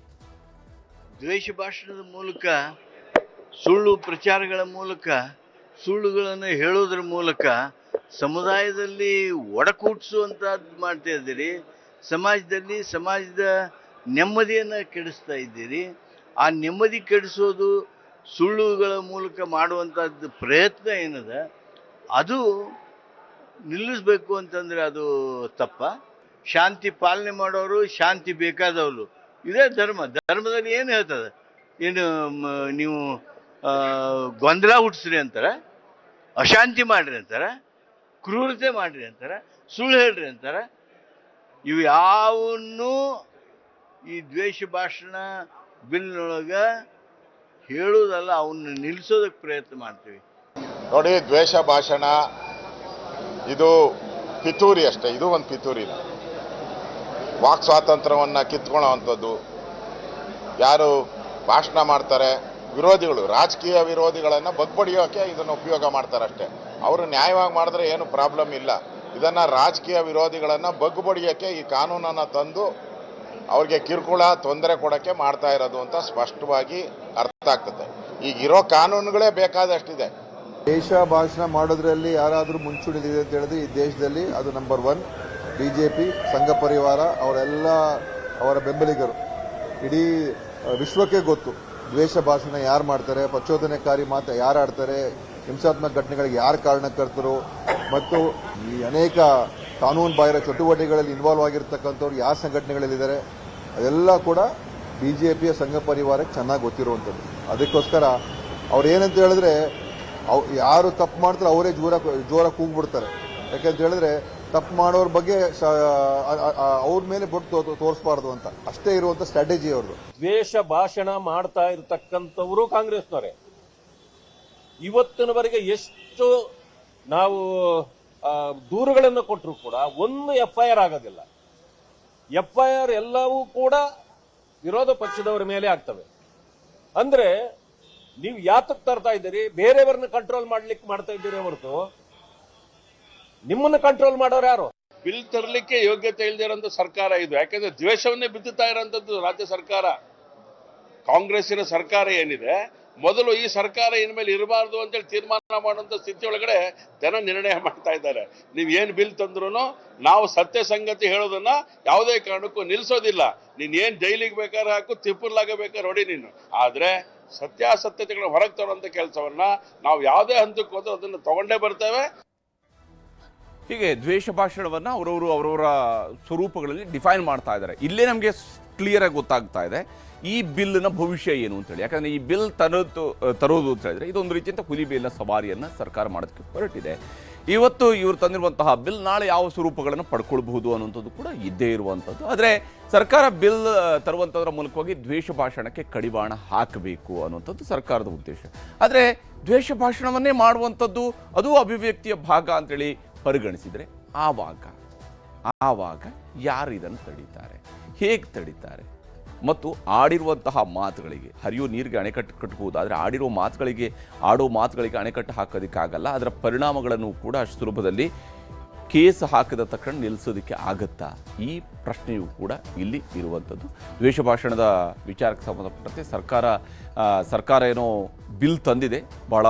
ದ್ವೇಷ ಭಾಷಣದ ಮೂಲಕ, ಸುಳ್ಳು ಪ್ರಚಾರಗಳ ಮೂಲಕ, ಸುಳ್ಳುಗಳನ್ನು ಹೇಳೋದ್ರ ಮೂಲಕ ಸಮುದಾಯದಲ್ಲಿ ಒಡಕೂಡಿಸುವಂಥದ್ದು ಮಾಡ್ತಾ ಇದ್ದೀರಿ. ಸಮಾಜದ ನೆಮ್ಮದಿಯನ್ನು ಕೆಡಿಸ್ತಾ ಇದ್ದೀರಿ. ಆ ನೆಮ್ಮದಿ ಕೆಡಿಸೋದು ಸುಳ್ಳುಗಳ ಮೂಲಕ ಮಾಡುವಂಥದ್ದು ಪ್ರಯತ್ನ ಏನದ ಅದು ನಿಲ್ಲಿಸಬೇಕು ಅಂತಂದರೆ ಅದು ತಪ್ಪ. ಶಾಂತಿ ಪಾಲನೆ ಮಾಡೋರು, ಶಾಂತಿ ಬೇಕಾದವರು, ಇದೇ ಧರ್ಮದಲ್ಲಿ ಏನು ಹೇಳ್ತದೆ? ಏನು ನೀವು ಗೊಂದಲ ಹುಟ್ಟಿಸ್ರಿ ಅಂತಾರೆ, ಅಶಾಂತಿ ಮಾಡ್ರಿ ಅಂತಾರೆ, ಕ್ರೂರತೆ ಮಾಡ್ರಿ ಅಂತಾರೆ, ಸುಳ್ಳು ಹೇಳ್ರಿ ಅಂತಾರೆ. ಇವು ಯಾವನ್ನೂ ಈ ದ್ವೇಷ ಭಾಷಣ ಬಿಲ್ನೊಳಗೆ ಹೇಳೋದಲ್ಲ, ಅವನ್ನ ನಿಲ್ಲಿಸೋದಕ್ಕೆ ಪ್ರಯತ್ನ ಮಾಡ್ತೀವಿ. ನೋಡಿ, ದ್ವೇಷ ಭಾಷಣ ಇದು ಪಿತೂರಿ ಅಷ್ಟೇ. ಇದು ಒಂದು ಪಿತೂರಿ. ವಾಕ್ ಸ್ವಾತಂತ್ರ್ಯವನ್ನು ಕಿತ್ಕೊಳ್ಳೋವಂಥದ್ದು. ಯಾರು ಭಾಷಣ ಮಾಡ್ತಾರೆ, ವಿರೋಧಿಗಳು, ರಾಜಕೀಯ ವಿರೋಧಿಗಳನ್ನು ಬಗ್ಬಡಿಯೋಕೆ ಇದನ್ನು ಉಪಯೋಗ ಮಾಡ್ತಾರೆ ಅಷ್ಟೇ. ಅವರು ನ್ಯಾಯವಾಗಿ ಮಾಡಿದ್ರೆ ಏನು ಪ್ರಾಬ್ಲಮ್ ಇಲ್ಲ. ಇದನ್ನು ರಾಜಕೀಯ ವಿರೋಧಿಗಳನ್ನು ಬಗ್ಬಡಿಯೋಕೆ ಈ ಕಾನೂನನ್ನು ತಂದು ಅವ್ರಿಗೆ ಕಿರುಕುಳ ತೊಂದರೆ ಕೊಡೋಕ್ಕೆ ಮಾಡ್ತಾ ಇರೋದು ಅಂತ ಸ್ಪಷ್ಟವಾಗಿ ಅರ್ಥ ಆಗ್ತದೆ. ಈಗಿರೋ ಕಾನೂನುಗಳೇ ಬೇಕಾದಷ್ಟಿದೆ. ದೇಶ ಭಾಷಣ ಮಾಡೋದ್ರಲ್ಲಿ ಯಾರಾದರೂ ಮುಂಚೂಣಿದಿದೆ ಅಂತ ಹೇಳಿದ್ರೆ ಈ ದೇಶದಲ್ಲಿ ಅದು ನಂಬರ್ 1 BJP, ಸಂಘ ಪರಿವಾರ, ಅವರೆಲ್ಲ ಅವರ ಬೆಂಬಲಿಗರು. ಇಡೀ ವಿಶ್ವಕ್ಕೆ ಗೊತ್ತು ದ್ವೇಷ ಭಾಷಣ ಯಾರು ಮಾಡ್ತಾರೆ, ಪ್ರಚೋದನೆಕಾರಿ ಮಾತು ಯಾರು ಆಡ್ತಾರೆ, ಹಿಂಸಾತ್ಮಕ ಘಟನೆಗಳಿಗೆ ಯಾರು ಕಾರಣಕರ್ತರು ಮತ್ತು ಈ ಅನೇಕ ಕಾನೂನು ಬಾಹಿರ ಚಟುವಟಿಕೆಗಳಲ್ಲಿ ಇನ್ವಾಲ್ವ್ ಆಗಿರ್ತಕ್ಕಂಥವ್ರು ಯಾವ ಸಂಘಟನೆಗಳಲ್ಲಿದ್ದಾರೆ ಅದೆಲ್ಲ ಕೂಡ ಬಿಜೆಪಿಯ ಸಂಘ ಪರಿವಾರಕ್ಕೆ ಚೆನ್ನಾಗಿ ಗೊತ್ತಿರುವಂಥದ್ದು. ಅದಕ್ಕೋಸ್ಕರ ಅವ್ರು ಏನಂತ ಹೇಳಿದ್ರೆ ಯಾರು ತಪ್ಪು ಮಾಡ್ತಾರೆ ಅವರೇ ಜೋರ ಕೂಗ್ಬಿಡ್ತಾರೆ. ಯಾಕಂತ ಹೇಳಿದ್ರೆ ತಪ್ಪು ಮಾಡೋರ ಬಗ್ಗೆ ಅವ್ರ ಮೇಲೆ ಬೊಟ್ಟು ತೋರಿಸಬಾರ್ದು ಅಂತ ಅಷ್ಟೇ ಇರುವಂತ ಸ್ಟ್ರಾಟಜಿ ಅವ್ರದ್ದು. ದ್ವೇಷ ಭಾಷಣ ಮಾಡ್ತಾ ಇರತಕ್ಕಂಥವರು ಕಾಂಗ್ರೆಸ್ನವರೇ. ಇವತ್ತಿನವರೆಗೆ ಎಷ್ಟು ನಾವು ದೂರುಗಳನ್ನು ಕೊಟ್ಟರು ಕೂಡ ಒಂದು FIR ಆಗೋದಿಲ್ಲ. FIR ಎಲ್ಲವೂ ಕೂಡ ವಿರೋಧ ಪಕ್ಷದವರ ಮೇಲೆ ಆಗ್ತವೆ. ಅಂದ್ರೆ ನೀವು ಯಾತಕ್ಕೆ ತರ್ತಾ ಇದ್ದೀರಿ? ಬೇರೆಯವ್ರನ್ನ ಕಂಟ್ರೋಲ್ ಮಾಡ್ಲಿಕ್ಕೆ ಮಾಡ್ತಾ ಇದ್ದೀರಿ ಹೊರತು ನಿಮ್ಮನ್ನ ಕಂಟ್ರೋಲ್ ಮಾಡೋರು ಯಾರು? ಬಿಲ್ ತರಲಿಕ್ಕೆ ಯೋಗ್ಯತೆ ಇಲ್ಲದಿರೋಂಥ ಸರ್ಕಾರ ಇದು. ಯಾಕಂದ್ರೆ ದ್ವೇಷವನ್ನೇ ಬಿತ್ತುತ್ತಾ ಇರೋಂಥದ್ದು ರಾಜ್ಯ ಸರ್ಕಾರ, ಕಾಂಗ್ರೆಸ್ಸಿನ ಸರ್ಕಾರ ಏನಿದೆ. ಮೊದಲು ಈ ಸರ್ಕಾರ ಇನ್ಮೇಲೆ ಇರಬಾರ್ದು ಅಂತೇಳಿ ತೀರ್ಮಾನ ಮಾಡುವಂತ ಸ್ಥಿತಿ ಒಳಗಡೆ ಜನ ನಿರ್ಣಯ ಮಾಡ್ತಾ ಇದ್ದಾರೆ. ನೀವ್ ಏನ್ ಬಿಲ್ ತಂದ್ರು ನಾವು ಸತ್ಯ ಸಂಗತಿ ಹೇಳೋದನ್ನ ಯಾವುದೇ ಕಾರಣಕ್ಕೂ ನಿಲ್ಸೋದಿಲ್ಲ. ನೀನ್ ಏನ್ ಜೈಲಿಗೆ ಬೇಕಾದ್ರೆ ಹಾಕು, ತಿಪ್ಪುರ್ಲಾಗ ಬೇಕಾದ್ರೆ ಹೊಡಿ ನೀನು. ಆದ್ರೆ ಸತ್ಯಾಸತ್ಯತೆಗಳನ್ನ ಹೊರಗೆ ತರುವಂತ ಕೆಲಸವನ್ನ ನಾವು ಯಾವುದೇ ಹಂತಕ್ಕೆ ಹೋದ್ರೂ ಅದನ್ನ ತಗೊಂಡೇ ಬರ್ತೇವೆ. ಹೀಗೆ ದ್ವೇಷ ಭಾಷಣವನ್ನು ಅವರವರ ಸ್ವರೂಪಗಳಲ್ಲಿ ಡಿಫೈನ್ ಮಾಡ್ತಾ ಇದ್ದಾರೆ. ಇಲ್ಲೇ ನಮಗೆ ಕ್ಲಿಯರ್ ಆಗಿ ಗೊತ್ತಾಗ್ತಾ ಇದೆ ಈ ಬಿಲ್ನ ಭವಿಷ್ಯ ಏನು ಅಂತೇಳಿ. ಯಾಕಂದರೆ ಈ ಬಿಲ್ ತರೋದು ಅಂತ ಹೇಳಿದ್ರೆ ಇದೊಂದು ರೀತಿಯಂತ ಹುಲಿಬೇಲಿನ ಸವಾರಿಯನ್ನು ಸರ್ಕಾರ ಮಾಡೋದಕ್ಕೆ ಹೊರಟಿದೆ. ಇವತ್ತು ಇವರು ತಂದಿರುವಂತಹ ಬಿಲ್ ನಾಳೆ ಯಾವ ಸ್ವರೂಪಗಳನ್ನು ಪಡ್ಕೊಳ್ಬಹುದು ಅನ್ನುವಂಥದ್ದು ಕೂಡ ಇದ್ದೇ ಇರುವಂಥದ್ದು. ಆದರೆ ಸರ್ಕಾರ ಬಿಲ್ ತರುವಂಥದ್ರ ಮೂಲಕವಾಗಿ ದ್ವೇಷ ಭಾಷಣಕ್ಕೆ ಕಡಿವಾಣ ಹಾಕಬೇಕು ಅನ್ನುವಂಥದ್ದು ಸರ್ಕಾರದ ಉದ್ದೇಶ. ಆದರೆ ದ್ವೇಷ ಭಾಷಣವನ್ನೇ ಮಾಡುವಂಥದ್ದು ಅದು ಅಭಿವ್ಯಕ್ತಿಯ ಭಾಗ ಅಂತೇಳಿ ಪರಿಗಣಿಸಿದರೆ ಆವಾಗ ಯಾರು ಇದನ್ನು ತಡೀತಾರೆ, ಹೇಗೆ ತಡೀತಾರೆ? ಮತ್ತು ಆಡಿರುವಂತಹ ಮಾತುಗಳಿಗೆ ಹರಿಯೋ ನೀರಿಗೆ ಅಣೆಕಟ್ಟು ಕಟ್ಟಬಹುದು, ಆದರೆ ಆಡೋ ಮಾತುಗಳಿಗೆ ಅಣೆಕಟ್ಟು ಹಾಕೋದಕ್ಕಾಗಲ್ಲ. ಅದರ ಪರಿಣಾಮಗಳನ್ನು ಕೂಡ ಅಷ್ಟು ಸುಲಭದಲ್ಲಿ ಕೇಸ್ ಹಾಕಿದ ತಕ್ಷಣ ನಿಲ್ಲಿಸೋದಕ್ಕೆ ಆಗತ್ತಾ? ಈ ಪ್ರಶ್ನೆಯೂ ಕೂಡ ಇಲ್ಲಿ ಇರುವಂಥದ್ದು. ದ್ವೇಷ ಭಾಷಣದ ವಿಚಾರಕ್ಕೆ ಸಂಬಂಧಪಟ್ಟಂತೆ ಸರ್ಕಾರ ಏನೋ ಬಿಲ್ ತಂದಿದೆ, ಭಾಳ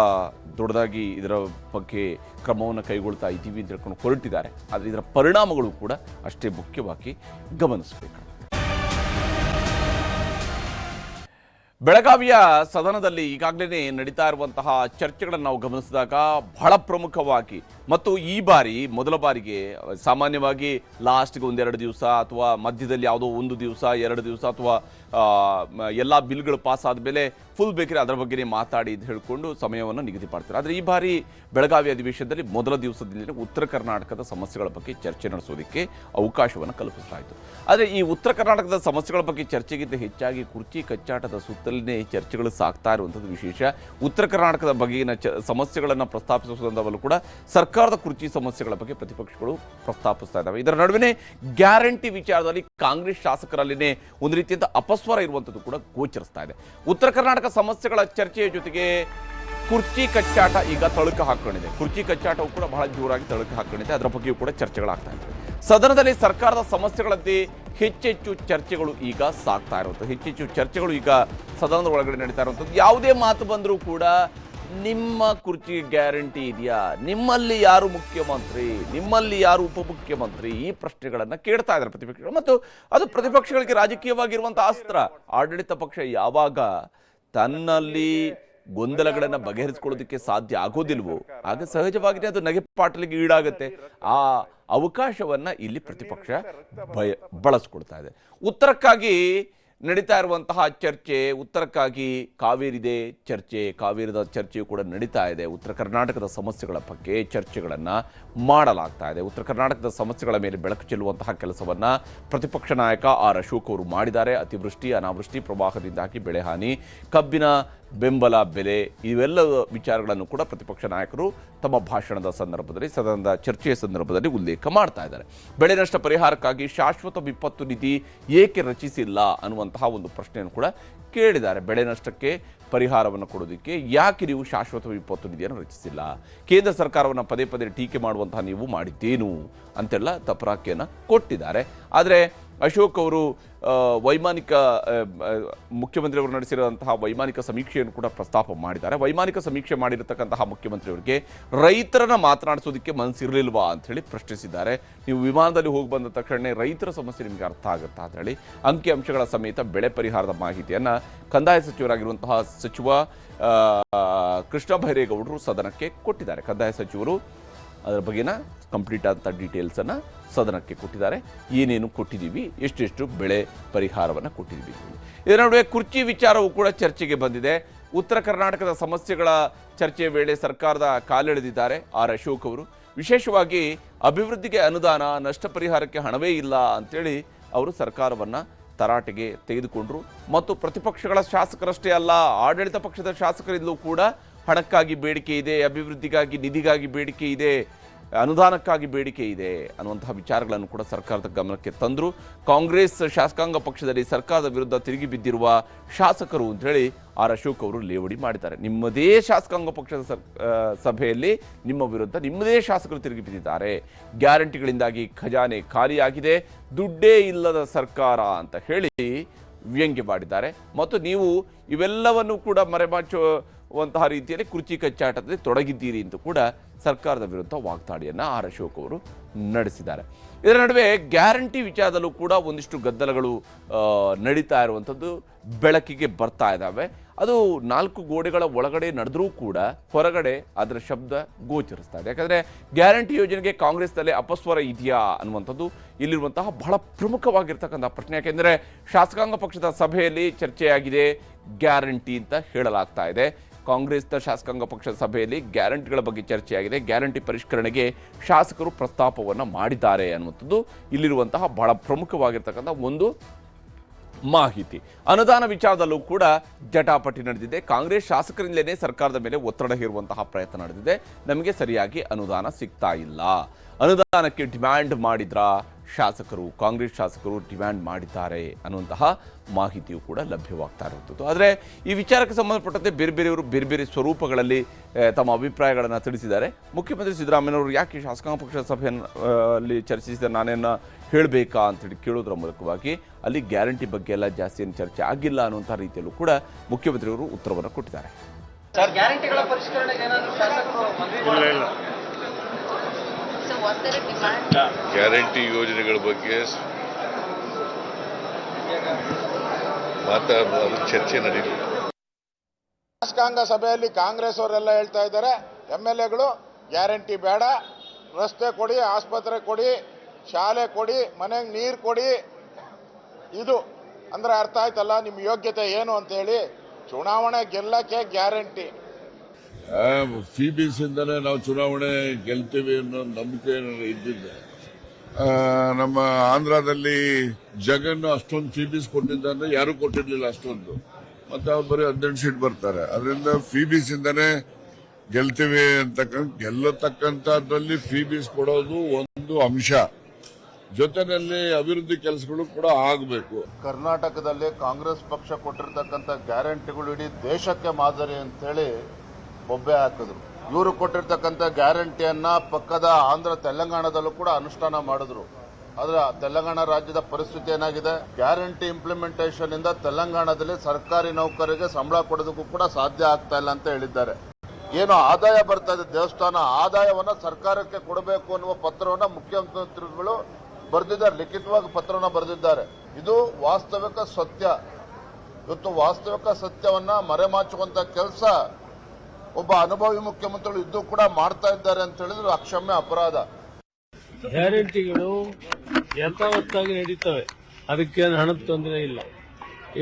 ದೊಡ್ಡದಾಗಿ ಇದರ ಬಗ್ಗೆ ಕ್ರಮವನ್ನು ಕೈಗೊಳ್ತಾ ಇದ್ದೀವಿ ಅಂತ ಹೇಳ್ಕೊಂಡು ಹೊರಟಿದ್ದಾರೆ. ಆದರೆ ಇದರ ಪರಿಣಾಮಗಳು ಕೂಡ ಅಷ್ಟೇ ಮುಖ್ಯವಾಗಿ ಗಮನಿಸಬೇಕು. ಬೆಳಗಾವಿಯ ಸದನದಲ್ಲಿ ಈಗಾಗಲೇ ನಡೀತಾ ಇರುವಂತಹ ಚರ್ಚೆಗಳನ್ನು ನಾವು ಗಮನಿಸಿದಾಗ ಬಹಳ ಪ್ರಮುಖವಾಗಿ ಮತ್ತು ಈ ಬಾರಿ ಮೊದಲ ಬಾರಿಗೆ ಸಾಮಾನ್ಯವಾಗಿ ಲಾಸ್ಟ್ಗೆ ಒಂದೆರಡು ದಿವಸ ಅಥವಾ ಮಧ್ಯದಲ್ಲಿ ಯಾವುದೋ ಒಂದು ದಿವಸ 2 ದಿವಸ ಅಥವಾ ಎಲ್ಲ ಬಿಲ್ಗಳು ಪಾಸ್ ಆದಮೇಲೆ ಫುಲ್ ಬೇಕಿದ್ರೆ ಅದರ ಬಗ್ಗೆನೇ ಮಾತಾಡಿ ಅಂತ ಹೇಳಿಕೊಂಡು ಸಮಯವನ್ನು ನಿಗದಿ ಮಾಡ್ತಾರೆ. ಆದರೆ ಈ ಬಾರಿ ಬೆಳಗಾವಿ ಅಧಿವೇಶನದಲ್ಲಿ ಮೊದಲ ದಿವಸದಲ್ಲಿ ಉತ್ತರ ಕರ್ನಾಟಕದ ಸಮಸ್ಯೆಗಳ ಬಗ್ಗೆ ಚರ್ಚೆ ನಡೆಸೋದಕ್ಕೆ ಅವಕಾಶವನ್ನು ಕಲ್ಪಿಸಲಾಯಿತು. ಆದರೆ ಈ ಉತ್ತರ ಕರ್ನಾಟಕದ ಸಮಸ್ಯೆಗಳ ಬಗ್ಗೆ ಚರ್ಚೆಗಿಂತ ಹೆಚ್ಚಾಗಿ ಕುರ್ಚಿ ಕಚ್ಚಾಟದ ಸುತ್ತಲೇ ಚರ್ಚೆಗಳು ಸಾಗ್ತಾ ಇರುವಂಥದ್ದು ವಿಶೇಷ. ಉತ್ತರ ಕರ್ನಾಟಕದ ಬಗೆಗಿನ ಸಮಸ್ಯೆಗಳನ್ನು ಪ್ರಸ್ತಾಪಿಸುವ ಸಂದರ್ಭದಲ್ಲೂ ಕೂಡ ಸರ್ಕಾರದ ಕುರ್ಚಿ ಸಮಸ್ಯೆಗಳ ಬಗ್ಗೆ ಪ್ರತಿಪಕ್ಷಗಳು ಪ್ರಸ್ತಾಪಿಸ್ತಾ ಇದ್ದಾವೆ. ಇದರ ನಡುವೆ ಗ್ಯಾರಂಟಿ ವಿಚಾರದಲ್ಲಿ ಕಾಂಗ್ರೆಸ್ ಶಾಸಕರಲ್ಲಿನೇ ಒಂದು ರೀತಿಯಿಂದ ಅಪಸ್ವರ ಇರುವಂಥದ್ದು ಕೂಡ ಗೋಚರಿಸ್ತಾ ಇದೆ. ಉತ್ತರ ಕರ್ನಾಟಕ ಸಮಸ್ಯೆಗಳ ಚರ್ಚೆಯ ಜೊತೆಗೆ ಕುರ್ಚಿ ಕಚ್ಚಾಟ ಈಗ ತಳುಕು ಹಾಕೊಂಡಿದೆ. ಕುರ್ಚಿ ಕಚ್ಚಾಟವು ಕೂಡ ಬಹಳ ಜೋರಾಗಿ ತಳುಕು ಹಾಕೊಂಡಿದೆ. ಅದರ ಬಗ್ಗೆಯೂ ಕೂಡ ಚರ್ಚೆಗಳಾಗ್ತಾ ಇದೆ. ಸದನದಲ್ಲಿ ಸರ್ಕಾರದ ಸಮಸ್ಯೆಗಳಂತೆ ಹೆಚ್ಚೆಚ್ಚು ಚರ್ಚೆಗಳು ಈಗ ಸಾಗ್ತಾ ಇರುವಂಥದ್ದು. ಹೆಚ್ಚೆಚ್ಚು ಚರ್ಚೆಗಳು ಈಗ ಸದನದ ಒಳಗಡೆ ನಡೀತಾ ಇರುವಂಥದ್ದು. ಯಾವುದೇ ಮಾತು ಬಂದರೂ ಕೂಡ ನಿಮ್ಮ ಕುರ್ಚಿ ಗ್ಯಾರಂಟಿ ಇದೆಯಾ, ನಿಮ್ಮಲ್ಲಿ ಯಾರು ಮುಖ್ಯಮಂತ್ರಿ, ನಿಮ್ಮಲ್ಲಿ ಯಾರು ಉಪಮುಖ್ಯಮಂತ್ರಿ, ಈ ಪ್ರಶ್ನೆಗಳನ್ನು ಕೇಳ್ತಾ ಇದ್ದಾರೆ ಪ್ರತಿಪಕ್ಷಗಳು. ಮತ್ತು ಅದು ಪ್ರತಿಪಕ್ಷಗಳಿಗೆ ರಾಜಕೀಯವಾಗಿರುವಂಥ ಅಸ್ತ್ರ. ಆಡಳಿತ ಪಕ್ಷ ಯಾವಾಗ ತನ್ನಲ್ಲಿ ಗೊಂದಲಗಳನ್ನು ಬಗೆಹರಿಸಿಕೊಳ್ಳೋದಕ್ಕೆ ಸಾಧ್ಯ ಆಗೋದಿಲ್ವೋ ಆಗ ಸಹಜವಾಗಿಯೇ ಅದು ನಗೆಪಾಟಲಿಗೆ ಈಡಾಗುತ್ತೆ. ಆ ಅವಕಾಶವನ್ನ ಇಲ್ಲಿ ಪ್ರತಿಪಕ್ಷ ಬಳಸ್ಕೊಳ್ತಾ ಇದೆ. ಉತ್ತರಕ್ಕಾಗಿ ನಡೀತಾ ಇರುವಂತಹ ಚರ್ಚೆ, ಉತ್ತರಕ್ಕಾಗಿ ಕಾವೇರಿದೆ ಚರ್ಚೆ, ಕಾವೇರಿದ ಚರ್ಚೆಯು ಕೂಡ ನಡೀತಾ ಇದೆ. ಉತ್ತರ ಕರ್ನಾಟಕದ ಸಮಸ್ಯೆಗಳ ಬಗ್ಗೆ ಚರ್ಚೆಗಳನ್ನು ಮಾಡಲಾಗ್ತಾ ಇದೆ. ಉತ್ತರ ಕರ್ನಾಟಕದ ಸಮಸ್ಯೆಗಳ ಮೇಲೆ ಬೆಳಕು ಚೆಲ್ಲುವಂತಹ ಕೆಲಸವನ್ನು ಪ್ರತಿಪಕ್ಷ ನಾಯಕ ಆರ್ ಅಶೋಕ್ ಅವರು ಮಾಡಿದ್ದಾರೆ. ಅತಿವೃಷ್ಟಿ, ಅನಾವೃಷ್ಟಿ, ಪ್ರವಾಹದಿಂದಾಗಿ ಬೆಳೆ ಹಾನಿ, ಕಬ್ಬಿನ ಬೆಂಬಲ ಬೆಲೆ, ಇವೆಲ್ಲ ವಿಚಾರಗಳನ್ನು ಕೂಡ ಪ್ರತಿಪಕ್ಷ ನಾಯಕರು ತಮ್ಮ ಭಾಷಣದ ಸಂದರ್ಭದಲ್ಲಿ, ಸದನದ ಚರ್ಚೆಯ ಸಂದರ್ಭದಲ್ಲಿ ಉಲ್ಲೇಖ ಮಾಡ್ತಾ ಇದ್ದಾರೆ. ಬೆಳೆ ನಷ್ಟ ಪರಿಹಾರಕ್ಕಾಗಿ ಶಾಶ್ವತ ವಿಪತ್ತು ನಿಧಿ ಏಕೆ ರಚಿಸಿಲ್ಲ ಅನ್ನುವಂತಹ ಒಂದು ಪ್ರಶ್ನೆಯನ್ನು ಕೂಡ ಕೇಳಿದ್ದಾರೆ. ಬೆಳೆ ನಷ್ಟಕ್ಕೆ ಪರಿಹಾರವನ್ನು ಕೊಡೋದಕ್ಕೆ ಯಾಕೆ ನೀವು ಶಾಶ್ವತ ವಿಪತ್ತು ನಿಧಿಯನ್ನು ರಚಿಸಿಲ್ಲ? ಕೇಂದ್ರ ಸರ್ಕಾರವನ್ನು ಪದೇ ಪದೇ ಟೀಕೆ ಮಾಡುವಂತಹ ನೀವು ಮಾಡಿದ್ದೇನು ಅಂತೆಲ್ಲ ತಪರಾಕಿಯನ್ನು ಕೊಟ್ಟಿದ್ದಾರೆ. ಆದರೆ ಅಶೋಕ್ ಅವರು ವೈಮಾನಿಕ ಮುಖ್ಯಮಂತ್ರಿಯವರು ನಡೆಸಿರುವಂತಹ ವೈಮಾನಿಕ ಸಮೀಕ್ಷೆಯನ್ನು ಕೂಡ ಪ್ರಸ್ತಾಪ ಮಾಡಿದ್ದಾರೆ. ವೈಮಾನಿಕ ಸಮೀಕ್ಷೆ ಮಾಡಿರತಕ್ಕಂತಹ ಮುಖ್ಯಮಂತ್ರಿಯವರಿಗೆ ರೈತರನ್ನ ಮಾತನಾಡಿಸೋದಕ್ಕೆ ಮನಸ್ಸಿರಲಿಲ್ವಾ ಅಂತ ಹೇಳಿ ಪ್ರಶ್ನಿಸಿದ್ದಾರೆ. ನೀವು ವಿಮಾನದಲ್ಲಿ ಹೋಗಿ ಬಂದ ತಕ್ಷಣ ರೈತರ ಸಮಸ್ಯೆ ನಿಮಗೆ ಅರ್ಥ ಆಗುತ್ತಾ ಅಂತ ಹೇಳಿ ಅಂಕಿಅಂಶಗಳ ಸಮೇತ ಬೆಳೆ ಪರಿಹಾರದ ಮಾಹಿತಿಯನ್ನ ಕಂದಾಯ ಸಚಿವರಾಗಿರುವಂತಹ ಸಚಿವ ಕೃಷ್ಣ ಬೈರೇಗೌಡರು ಸದನಕ್ಕೆ ಕೊಟ್ಟಿದ್ದಾರೆ. ಕಂದಾಯ ಸಚಿವರು ಅದರ ಬಗ್ಗೆನ ಕಂಪ್ಲೀಟ್ ಆದಂಥ ಡೀಟೇಲ್ಸನ್ನು ಸದನಕ್ಕೆ ಕೊಟ್ಟಿದ್ದಾರೆ. ಏನೇನು ಕೊಟ್ಟಿದ್ದೀವಿ, ಎಷ್ಟೆಷ್ಟು ಬೆಳೆ ಪರಿಹಾರವನ್ನು ಕೊಟ್ಟಿದ್ದೀವಿ. ಇದರ ನಡುವೆ ಕುರ್ಚಿ ವಿಚಾರವೂ ಕೂಡ ಚರ್ಚೆಗೆ ಬಂದಿದೆ. ಉತ್ತರ ಕರ್ನಾಟಕದ ಸಮಸ್ಯೆಗಳ ಚರ್ಚೆಯ ವೇಳೆ ಸರ್ಕಾರದ ಕಾಲೆಳೆದಿದ್ದಾರೆ ಆರ್ ಅಶೋಕ್ ಅವರು. ವಿಶೇಷವಾಗಿ ಅಭಿವೃದ್ಧಿಗೆ ಅನುದಾನ, ನಷ್ಟ ಪರಿಹಾರಕ್ಕೆ ಹಣವೇ ಇಲ್ಲ ಅಂತೇಳಿ ಅವರು ಸರ್ಕಾರವನ್ನು ತರಾಟೆಗೆ ತೆಗೆದುಕೊಂಡರು. ಮತ್ತು ಪ್ರತಿಪಕ್ಷಗಳ ಶಾಸಕರಷ್ಟೇ ಅಲ್ಲ, ಆಡಳಿತ ಪಕ್ಷದ ಶಾಸಕರಿಂದಲೂ ಕೂಡ ಹಣಕ್ಕಾಗಿ ಬೇಡಿಕೆ ಇದೆ, ಅಭಿವೃದ್ಧಿಗಾಗಿ ನಿಧಿಗಾಗಿ ಬೇಡಿಕೆ ಇದೆ, ಅನುದಾನಕ್ಕಾಗಿ ಬೇಡಿಕೆ ಇದೆ ಅನ್ನುವಂತಹ ವಿಚಾರಗಳನ್ನು ಕೂಡ ಸರ್ಕಾರದ ಗಮನಕ್ಕೆ ತಂದರು. ಕಾಂಗ್ರೆಸ್ ಶಾಸಕಾಂಗ ಪಕ್ಷದಲ್ಲಿ ಸರ್ಕಾರದ ವಿರುದ್ಧ ತಿರುಗಿ ಬಿದ್ದಿರುವ ಶಾಸಕರು ಅಂತ ಹೇಳಿ ಆರ್ ಅಶೋಕ್ ಅವರು ಲೇವಡಿ ಮಾಡಿದ್ದಾರೆ. ನಿಮ್ಮದೇ ಶಾಸಕಾಂಗ ಪಕ್ಷದ ಸಭೆಯಲ್ಲಿ ನಿಮ್ಮ ವಿರುದ್ಧ ನಿಮ್ಮದೇ ಶಾಸಕರು ತಿರುಗಿ ಬಿದ್ದಿದ್ದಾರೆ. ಗ್ಯಾರಂಟಿಗಳಿಂದಾಗಿ ಖಜಾನೆ ಖಾಲಿಯಾಗಿದೆ, ದುಡ್ಡೇ ಇಲ್ಲದ ಸರ್ಕಾರ ಅಂತ ಹೇಳಿ ವ್ಯಂಗ್ಯ ಮಾಡಿದ್ದಾರೆ. ಮತ್ತು ನೀವು ಇವೆಲ್ಲವನ್ನು ಕೂಡ ಮರೆಮಾಚುವಂತಹ ರೀತಿಯಲ್ಲಿ ಕುರ್ಚಿ ಕಚ್ಚಾಟದಲ್ಲಿ ತೊಡಗಿದ್ದೀರಿ ಅಂತ ಕೂಡ ಸರ್ಕಾರದ ವಿರುದ್ಧ ವಾಗ್ದಾಳಿಯನ್ನು ಆರ್ ಅಶೋಕ್ ಅವರು ನಡೆಸಿದ್ದಾರೆ. ಇದರ ನಡುವೆ ಗ್ಯಾರಂಟಿ ವಿಚಾರದಲ್ಲೂ ಕೂಡ ಒಂದಿಷ್ಟು ಗದ್ದಲಗಳು ನಡೀತಾ ಇರುವಂಥದ್ದು ಬೆಳಕಿಗೆ ಬರ್ತಾ ಇದ್ದಾವೆ. ಅದು 4 ಗೋಡೆಗಳ ಒಳಗಡೆ ನಡೆದರೂ ಕೂಡ ಹೊರಗಡೆ ಅದರ ಶಬ್ದ ಗೋಚರಿಸ್ತಾ ಇದೆ. ಯಾಕಂದರೆ ಗ್ಯಾರಂಟಿ ಯೋಜನೆಗೆ ಕಾಂಗ್ರೆಸ್ನಲ್ಲಿ ಅಪಸ್ವರ ಇದೆಯಾ ಅನ್ನುವಂಥದ್ದು ಇಲ್ಲಿರುವಂತಹ ಬಹಳ ಪ್ರಮುಖವಾಗಿರ್ತಕ್ಕಂಥ ಪ್ರಶ್ನೆ. ಯಾಕೆಂದರೆ ಶಾಸಕಾಂಗ ಪಕ್ಷದ ಸಭೆಯಲ್ಲಿ ಚರ್ಚೆಯಾಗಿದೆ, ಗ್ಯಾರಂಟಿ ಅಂತ ಹೇಳಲಾಗ್ತಾ ಇದೆ. ಕಾಂಗ್ರೆಸ್ನ ಶಾಸಕಾಂಗ ಪಕ್ಷದ ಸಭೆಯಲ್ಲಿ ಗ್ಯಾರಂಟಿಗಳ ಬಗ್ಗೆ ಚರ್ಚೆಯಾಗಿದೆ. ಗ್ಯಾರಂಟಿ ಪರಿಷ್ಕರಣೆಗೆ ಶಾಸಕರು ಪ್ರಸ್ತಾಪವನ್ನು ಮಾಡಿದ್ದಾರೆ ಅನ್ನುವಂಥದ್ದು ಇಲ್ಲಿರುವಂತಹ ಬಹಳ ಪ್ರಮುಖವಾಗಿರ್ತಕ್ಕಂಥ ಒಂದು ಮಾಹಿತಿ. ಅನುದಾನ ವಿಚಾರದಲ್ಲೂ ಕೂಡ ಜಟಾಪಟಿ ನಡೆದಿದೆ. ಕಾಂಗ್ರೆಸ್ ಶಾಸಕರಿಂದಲೇ ಸರ್ಕಾರದ ಮೇಲೆ ಒತ್ತಡ ಹೇರುವಂತಹ ಪ್ರಯತ್ನ ನಡೆದಿದೆ. ನಮಗೆ ಸರಿಯಾಗಿ ಅನುದಾನ ಸಿಗ್ತಾ ಇಲ್ಲ, ಅನುದಾನಕ್ಕೆ ಡಿಮ್ಯಾಂಡ್ ಮಾಡಿದ್ರ ಶಾಸಕರು, ಕಾಂಗ್ರೆಸ್ ಶಾಸಕರು ಡಿಮ್ಯಾಂಡ್ ಮಾಡಿದ್ದಾರೆ ಅನ್ನುವಂತಹ ಮಾಹಿತಿಯು ಕೂಡ ಲಭ್ಯವಾಗ್ತಾ ಇರುವಂಥದ್ದು. ಆದರೆ ಈ ವಿಚಾರಕ್ಕೆ ಸಂಬಂಧಪಟ್ಟಂತೆ ಬೇರೆ ಬೇರೆ ಸ್ವರೂಪಗಳಲ್ಲಿ ತಮ್ಮ ಅಭಿಪ್ರಾಯಗಳನ್ನು ತಿಳಿಸಿದ್ದಾರೆ. ಮುಖ್ಯಮಂತ್ರಿ ಸಿದ್ದರಾಮಯ್ಯನವರು ಯಾಕೆ ಶಾಸಕಾಂಗ ಪಕ್ಷದ ಸಭೆಯಲ್ಲಿ ಚರ್ಚಿಸಿದ ನಾನೇನು ಹೇಳಬೇಕಾ ಅಂತೇಳಿ ಕೇಳೋದ್ರ ಮೂಲಕವಾಗಿ ಅಲ್ಲಿ ಗ್ಯಾರಂಟಿ ಬಗ್ಗೆ ಎಲ್ಲ ಜಾಸ್ತಿ ಏನು ಚರ್ಚೆ ಆಗಿಲ್ಲ ಅನ್ನುವಂಥ ರೀತಿಯಲ್ಲೂ ಕೂಡ ಮುಖ್ಯಮಂತ್ರಿಯವರು ಉತ್ತರವನ್ನು ಕೊಟ್ಟಿದ್ದಾರೆ. ಗ್ಯಾರಂಟಿ ಯೋಜನೆಗಳ ಬಗ್ಗೆ ಚರ್ಚೆ ನಡೆಯಲಿಲ್ಲ. ಶಾಸಕಾಂಗ ಸಭೆಯಲ್ಲಿ ಕಾಂಗ್ರೆಸ್ ಅವರೆಲ್ಲ ಹೇಳ್ತಾ ಇದ್ದಾರೆ, MLAಗಳು ಗ್ಯಾರಂಟಿ ಬೇಡ, ರಸ್ತೆ ಕೊಡಿ, ಆಸ್ಪತ್ರೆ ಕೊಡಿ, ಶಾಲೆ ಕೊಡಿ, ಮನೆಗೆ ನೀರು ಕೊಡಿ. ಇದು ಅಂದ್ರೆ ಅರ್ಥ ಆಯ್ತಲ್ಲ ನಿಮ್ಮ ಯೋಗ್ಯತೆ ಏನು ಅಂತ ಹೇಳಿ. ಚುನಾವಣೆ ಗೆಲ್ಲಕ್ಕೆ ಗ್ಯಾರಂಟಿ, FEBS ಇಂದನೇ ನಾವು ಚುನಾವಣೆ ಗೆಲ್ತೇವೆ ಅನ್ನೋ ನಂಬಿಕೆ ಇದ್ದಿದ್ದೆ. ನಮ್ಮ ಆಂಧ್ರದಲ್ಲಿ ಜಗನ್ ಅಷ್ಟೊಂದು FEBS ಕೊಟ್ಟಿದ್ದಂದ್ರೆ ಯಾರು ಕೊಟ್ಟಿರ್ಲಿಲ್ಲ ಅಷ್ಟೊಂದು. ಮತ್ತೆ ಅವ್ರು ಬರೀ 18 ಸೀಟ್ ಬರ್ತಾರೆ. ಅದರಿಂದ FEBS ಇಂದನೇ ಗೆಲ್ತೇವೆ ಗೆಲ್ಲತಕ್ಕಂಥದ್ರಲ್ಲಿ FEBS ಕೊಡೋದು ಒಂದು ಅಂಶ. ಜೊತೆಯಲ್ಲಿ ಅಭಿವೃದ್ಧಿ ಕೆಲಸಗಳು ಕೂಡ ಆಗಬೇಕು. ಕರ್ನಾಟಕದಲ್ಲಿ ಕಾಂಗ್ರೆಸ್ ಪಕ್ಷ ಕೊಟ್ಟಿರ್ತಕ್ಕಂಥ ಗ್ಯಾರಂಟಿಗಳು ಇಡೀ ದೇಶಕ್ಕೆ ಮಾದರಿ ಅಂತ ಹೇಳಿ ಬೊಬ್ಬೆ ಹಾಕಿದ್ರು. ಇವರು ಕೊಟ್ಟಿರ್ತಕ್ಕಂಥ ಗ್ಯಾರಂಟಿಯನ್ನ ಪಕ್ಕದ ಆಂಧ್ರ ತೆಲಂಗಾಣದಲ್ಲೂ ಕೂಡ ಅನುಷ್ಠಾನ ಮಾಡಿದ್ರು. ಆದ್ರೆ ತೆಲಂಗಾಣ ರಾಜ್ಯದ ಪರಿಸ್ಥಿತಿ ಏನಾಗಿದೆ, ಗ್ಯಾರಂಟಿ ಇಂಪ್ಲಿಮೆಂಟೇಷನ್ ಇಂದ ತೆಲಂಗಾಣದಲ್ಲಿ ಸರ್ಕಾರಿ ನೌಕರರಿಗೆ ಸಂಬಳ ಕೊಡೋದಕ್ಕೂ ಕೂಡ ಸಾಧ್ಯ ಆಗ್ತಾ ಇಲ್ಲ ಅಂತ ಹೇಳಿದ್ದಾರೆ. ಏನು ಆದಾಯ ಬರ್ತಾ ಇದೆ ದೇವಸ್ಥಾನ ಆದಾಯವನ್ನ ಸರ್ಕಾರಕ್ಕೆ ಕೊಡಬೇಕು ಅನ್ನುವ ಪತ್ರವನ್ನ ಮುಖ್ಯಮಂತ್ರಿಗಳು ಬರೆದಿದ್ದಾರೆ, ಲಿಖಿತವಾಗಿ ಪತ್ರವನ್ನ ಬರೆದಿದ್ದಾರೆ. ಇದು ವಾಸ್ತವಿಕ ಸತ್ಯ. ಇವತ್ತು ವಾಸ್ತವಿಕ ಸತ್ಯವನ್ನ ಮರೆಮಾಚುವಂತ ಕೆಲಸ ಒಬ್ಬ ಅನುಭವಿ ಮುಖ್ಯಮಂತ್ರಿಗಳು ಇದ್ದು ಕೂಡ ಮಾಡ್ತಾ ಇದ್ದಾರೆ ಅಂತ ಹೇಳಿದ್ರೆ ಅಕ್ಷಮ್ಯ ಅಪರಾಧ. ಗ್ಯಾರಂಟಿಗಳು ಯಥಾವತ್ತಾಗಿ ನಡೀತವೆ, ಅದಕ್ಕೇನು ಹಣದ ತೊಂದರೆ ಇಲ್ಲ.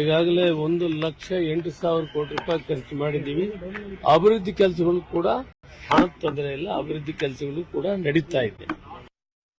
ಈಗಾಗಲೇ 1,08,000 ಕೋಟಿ ರೂಪಾಯಿ ಖರ್ಚು ಮಾಡಿದ್ದೀವಿ. ಅಭಿವೃದ್ಧಿ ಕೆಲಸಗಳು ಕೂಡ ಹಣದ ತೊಂದರೆ ಇಲ್ಲ, ಅಭಿವೃದ್ಧಿ ಕೆಲಸಗಳು ಕೂಡ ನಡೀತಾ ಇದೆ.